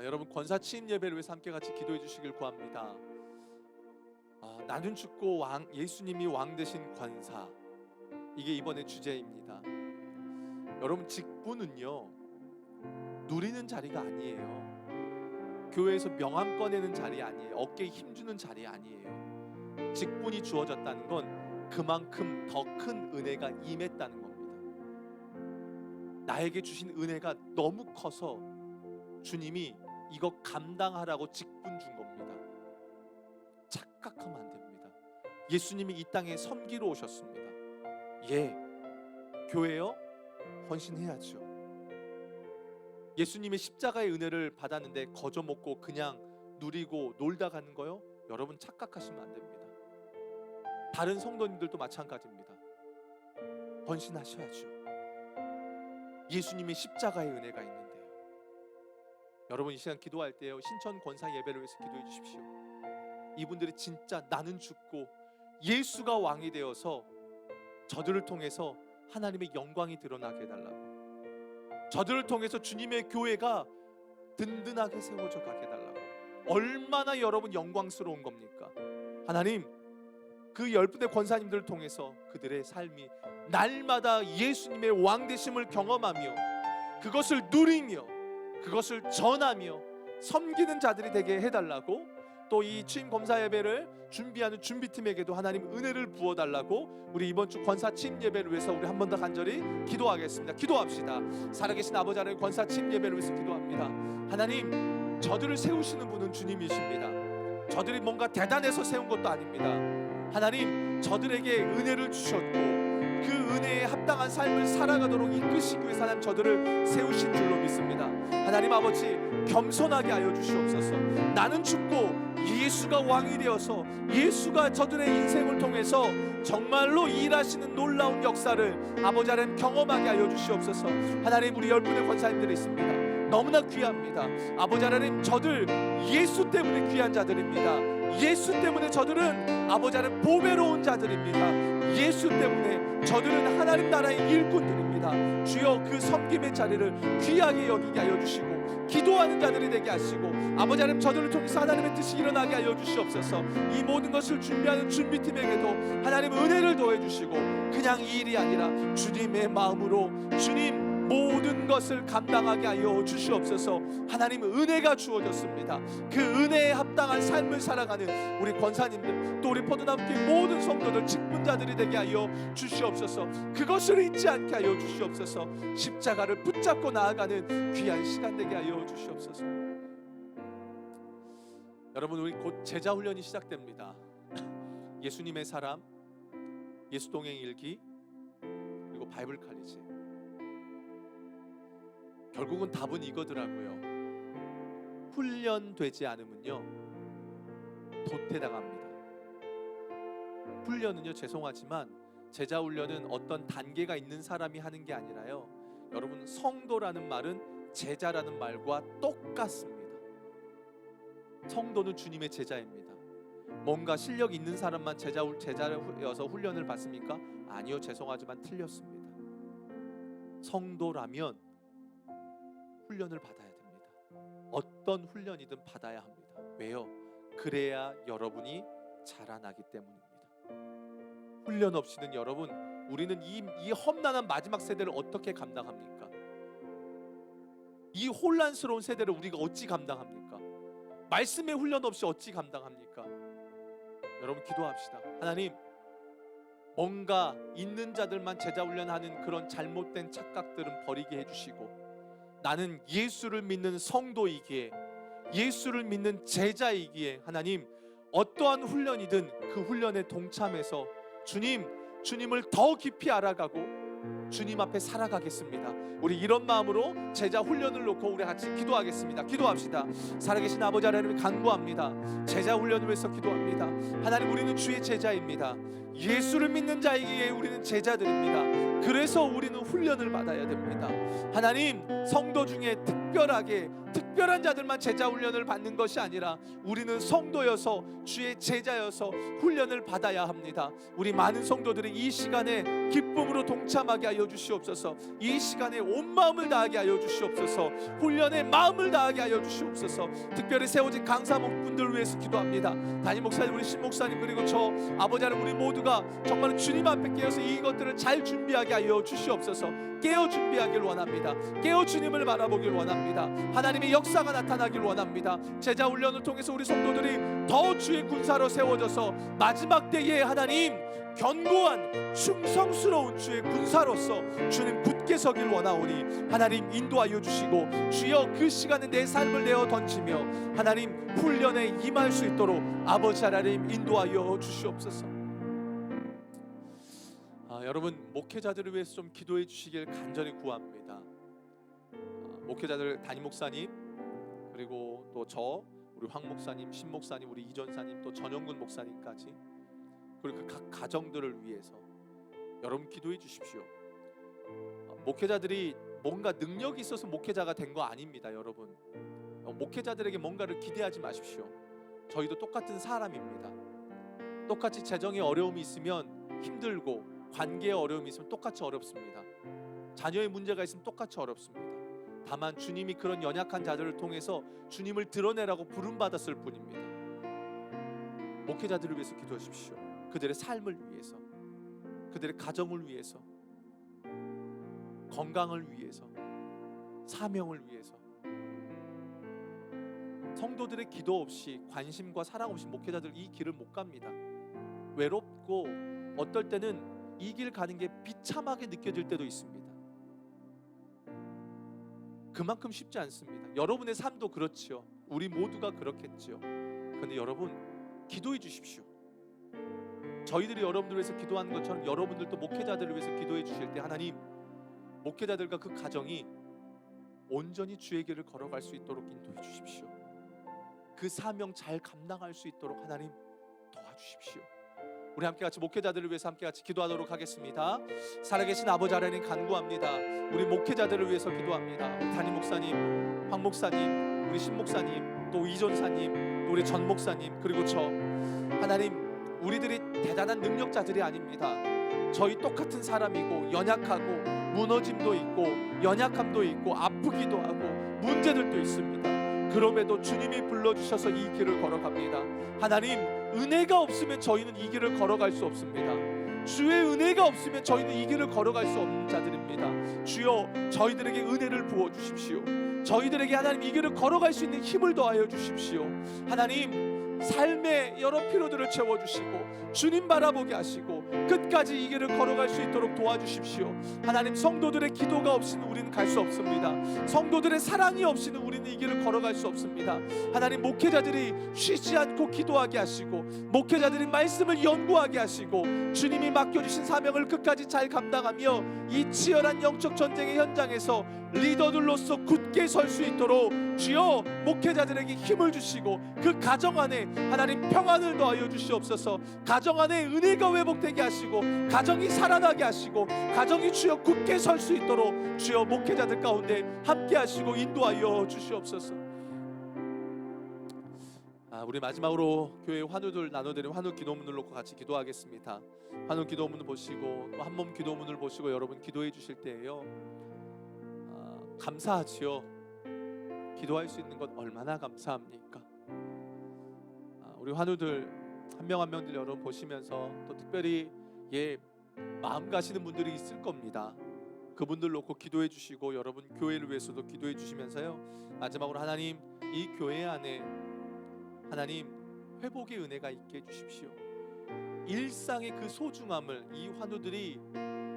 여러분, 권사 취임 예배를 위해서 함께 같이 기도해 주시길 구합니다. 나는 죽고 예수님이 왕 되신 권사, 이게 이번의 주제입니다. 여러분, 직분은요 누리는 자리가 아니에요. 교회에서 명함 꺼내는 자리 아니에요. 어깨에 힘주는 자리 아니에요. 직분이 주어졌다는 건 그만큼 더 큰 은혜가 임했다는 겁니다. 나에게 주신 은혜가 너무 커서 주님이 이거 감당하라고 직분 준 겁니다. 착각하면 안 됩니다. 예수님이 이 땅에 섬기러 오셨습니다. 교회요? 헌신해야죠. 예수님의 십자가의 은혜를 받았는데 거저 먹고 그냥 누리고 놀다 가는 거요? 여러분, 착각하시면 안 됩니다. 다른 성도님들도 마찬가지입니다. 헌신하셔야죠. 예수님의 십자가의 은혜가 있는데요. 여러분, 이 시간 기도할 때요, 신천 권사 예배를 위해서 기도해 주십시오. 이분들이 진짜 나는 죽고 예수가 왕이 되어서 저들을 통해서 하나님의 영광이 드러나게 해달라고, 저들을 통해서 주님의 교회가 든든하게 세워져 가게 해달라고. 얼마나 여러분 영광스러운 겁니까? 하나님, 그 10분의 권사님들을 통해서 그들의 삶이 날마다 예수님의 왕 되심을 경험하며 그것을 누리며 그것을 전하며 섬기는 자들이 되게 해달라고, 또 이 취임 검사 예배를 준비하는 준비팀에게도 하나님 은혜를 부어달라고, 우리 이번 주 권사 취임 예배를 위해서 우리 한 번 더 간절히 기도하겠습니다. 기도합시다. 살아계신 아버지 하나님, 권사 취임 예배를 위해서 기도합니다. 하나님, 저들을 세우시는 분은 주님이십니다. 저들이 뭔가 대단해서 세운 것도 아닙니다. 하나님, 저들에게 은혜를 주셨고 그 은혜에 합당한 삶을 살아가도록 이끄시기 위해서 하나님 저들을 세우신 줄로 믿습니다. 하나님 아버지, 겸손하게 하여 주시옵소서. 나는 죽고 예수가 왕이 되어서 예수가 저들의 인생을 통해서 정말로 일하시는 놀라운 역사를 아버지 하나님 경험하게 하여 주시옵소서. 하나님, 우리 10분의 권사님들이 있습니다. 너무나 귀합니다. 아버지 하나님, 저들 예수 때문에 귀한 자들입니다. 예수 때문에 저들은 아버지 하나님 보배로운 자들입니다. 예수 때문에 저들은 하나님 나라의 일꾼들입니다. 주여, 그 섬김의 자리를 귀하게 여기게 하여 주시고 기도하는 자들이 되게 하시고 아버지 하나님, 저들을 통해서 하나님의 뜻이 일어나게 하여 주시옵소서. 이 모든 것을 준비하는 준비팀에게도 하나님 은혜를 더해 주시고, 그냥 이 일이 아니라 주님의 마음으로 주님 모든 것을 감당하게 하여 주시옵소서. 하나님, 은혜가 주어졌습니다. 그 은혜에 합당한 삶을 살아가는 우리 권사님들, 또 우리 포도나무교회 모든 성도들, 직분자들이 되게 하여 주시옵소서. 그것을 잊지 않게 하여 주시옵소서. 십자가를 붙잡고 나아가는 귀한 시간 되게 하여 주시옵소서. 여러분, 우리 곧 제자 훈련이 시작됩니다. 예수님의 사람, 예수 동행 일기, 그리고 바이블 칼리지. 결국은 답은 이거더라고요. 훈련되지 않으면요 도태당합니다. 훈련은요, 죄송하지만 제자 훈련은 어떤 단계가 있는 사람이 하는 게 아니라요, 여러분, 성도라는 말은 제자라는 말과 똑같습니다. 성도는 주님의 제자입니다. 뭔가 실력 있는 사람만 제자여서 훈련을 받습니까? 아니요, 죄송하지만 틀렸습니다. 성도라면 훈련을 받아야 됩니다. 어떤 훈련이든 받아야 합니다. 왜요? 그래야 여러분이 자라나기 때문입니다. 훈련 없이는 여러분 우리는 이 험난한 마지막 세대를 어떻게 감당합니까? 이 혼란스러운 세대를 우리가 어찌 감당합니까? 말씀의 훈련 없이 어찌 감당합니까? 여러분 기도합시다. 하나님, 뭔가 있는 자들만 제자 훈련하는 그런 잘못된 착각들은 버리게 해주시고, 나는 예수를 믿는 성도이기에, 예수를 믿는 제자이기에 하나님, 어떠한 훈련이든 그 훈련에 동참해서 주님을 더 깊이 알아가고 주님 앞에 살아가겠습니다. 우리 이런 마음으로 제자 훈련을 놓고 우리 같이 기도하겠습니다. 기도합시다. 살아계신 아버지 하나님, 간구합니다. 제자 훈련을 위해서 기도합니다. 하나님, 우리는 주의 제자입니다. 예수를 믿는 자에게 우리는 제자들입니다. 그래서 우리는 훈련을 받아야 됩니다. 하나님, 성도 중에 특별한 자들만 제자 훈련을 받는 것이 아니라 우리는 성도여서 주의 제자여서 훈련을 받아야 합니다. 우리 많은 성도들이 이 시간에 기쁨으로 동참하게 하여 주시옵소서. 이 시간에 온 마음을 다하게 하여 주시옵소서. 훈련에 마음을 다하게 하여 주시옵소서. 특별히 세워진 강사목분들 위해서 기도합니다. 담임 목사님, 우리 신 목사님, 그리고 저 아버지 하나님, 우리 모두가 정말 주님 앞에 깨어서 이것들을 잘 준비하게 하여 주시옵소서. 깨어 준비하길 원합니다. 깨어 주님을 바라보길 원합니다. 하나님의 역사가 나타나길 원합니다. 제자 훈련을 통해서 우리 성도들이 더 주의 군사로 세워져서 마지막 때에 하나님, 견고한 충성스러운 주의 군사로서 주님 굳게 서길 원하오니 하나님 인도하여 주시고, 주여 그 시간에 내 삶을 내어 던지며 하나님 훈련에 임할 수 있도록 아버지 하나님 인도하여 주시옵소서. 여러분, 목회자들을 위해서 좀 기도해 주시길 간절히 구합니다. 목회자들, 담임 목사님, 그리고 또 저, 우리 황 목사님, 신 목사님, 우리 이전사님, 또 전영근 목사님까지, 그리고 그 각 가정들을 위해서 여러분 기도해 주십시오. 목회자들이 뭔가 능력이 있어서 목회자가 된 거 아닙니다. 여러분, 목회자들에게 뭔가를 기대하지 마십시오. 저희도 똑같은 사람입니다. 똑같이 재정에 어려움이 있으면 힘들고, 관계에 어려움이 있으면 똑같이 어렵습니다. 자녀의 문제가 있으면 똑같이 어렵습니다. 다만 주님이 그런 연약한 자들을 통해서 주님을 드러내라고 부름받았을 뿐입니다. 목회자들을 위해서 기도하십시오. 그들의 삶을 위해서, 그들의 가정을 위해서, 건강을 위해서, 사명을 위해서. 성도들의 기도 없이, 관심과 사랑 없이 목회자들 이 길을 못 갑니다. 외롭고 어떨 때는 이 길 가는 게 비참하게 느껴질 때도 있습니다. 그만큼 쉽지 않습니다. 여러분의 삶도 그렇지요. 우리 모두가 그렇겠지요. 그런데 여러분, 기도해 주십시오. 저희들이 여러분들을 위해서 기도하는 것처럼 여러분들도 목회자들을 위해서 기도해 주실 때 하나님, 목회자들과 그 가정이 온전히 주의 길을 걸어갈 수 있도록 인도해 주십시오. 그 사명 잘 감당할 수 있도록 하나님 도와주십시오. 우리 함께 같이 목회자들을 위해서 함께 같이 기도하도록 하겠습니다. 살아계신 아버지 하나님, 간구합니다. 우리 목회자들을 위해서 기도합니다. 우리 담임 목사님, 황 목사님, 우리 신 목사님, 또 이전사님, 또 우리 전 목사님, 그리고 저 하나님, 우리들이 대단한 능력자들이 아닙니다. 저희 똑같은 사람이고, 연약하고 무너짐도 있고 연약함도 있고 아프기도 하고 문제들도 있습니다. 그럼에도 주님이 불러주셔서 이 길을 걸어갑니다. 하나님, 은혜가 없으면 저희는 이 길을 걸어갈 수 없습니다. 주의 은혜가 없으면 저희는 이 길을 걸어갈 수 없는 자들입니다. 주여, 저희들에게 은혜를 부어주십시오. 저희들에게 하나님 이 길을 걸어갈 수 있는 힘을 더하여 주십시오. 하나님, 삶의 여러 피로들을 채워주시고 주님 바라보게 하시고 끝까지 이 길을 걸어갈 수 있도록 도와주십시오. 하나님, 성도들의 기도가 없이는 우리는 갈 수 없습니다. 성도들의 사랑이 없이는 우리는 이 길을 걸어갈 수 없습니다. 하나님, 목회자들이 쉬지 않고 기도하게 하시고 목회자들이 말씀을 연구하게 하시고 주님이 맡겨주신 사명을 끝까지 잘 감당하며 이 치열한 영적 전쟁의 현장에서 리더들로서 굳게 설 수 있도록 주여 목회자들에게 힘을 주시고 그 가정 안에 하나님 평안을 더하여 주시옵소서. 가정 안에 은혜가 회복되게 하시고 가정이 살아나게 하시고 가정이 주여 굳게 설 수 있도록 주여 목회자들 가운데 함께 하시고 인도하여 주시옵소서. 우리 마지막으로 교회 환우들 나눠드린 환우 기도문을 놓고 같이 기도하겠습니다. 환우 기도문을 보시고 또 한몸 기도문을 보시고 여러분 기도해 주실 때에요, 감사하지요. 기도할 수 있는 것 얼마나 감사합니까? 우리 환우들 한 명 한 명들 여러분 보시면서 또 특별히 마음 가시는 분들이 있을 겁니다. 그분들 놓고 기도해 주시고 여러분 교회를 위해서도 기도해 주시면서요. 마지막으로 하나님, 이 교회 안에 하나님 회복의 은혜가 있게 해 주십시오. 일상의 그 소중함을 이 환우들이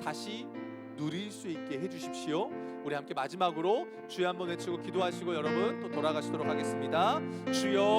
다시 누릴 수 있게 해 주십시오. 우리 함께 마지막으로 주여 한번 외치고 기도하시고 여러분 또 돌아가시도록 하겠습니다. 주여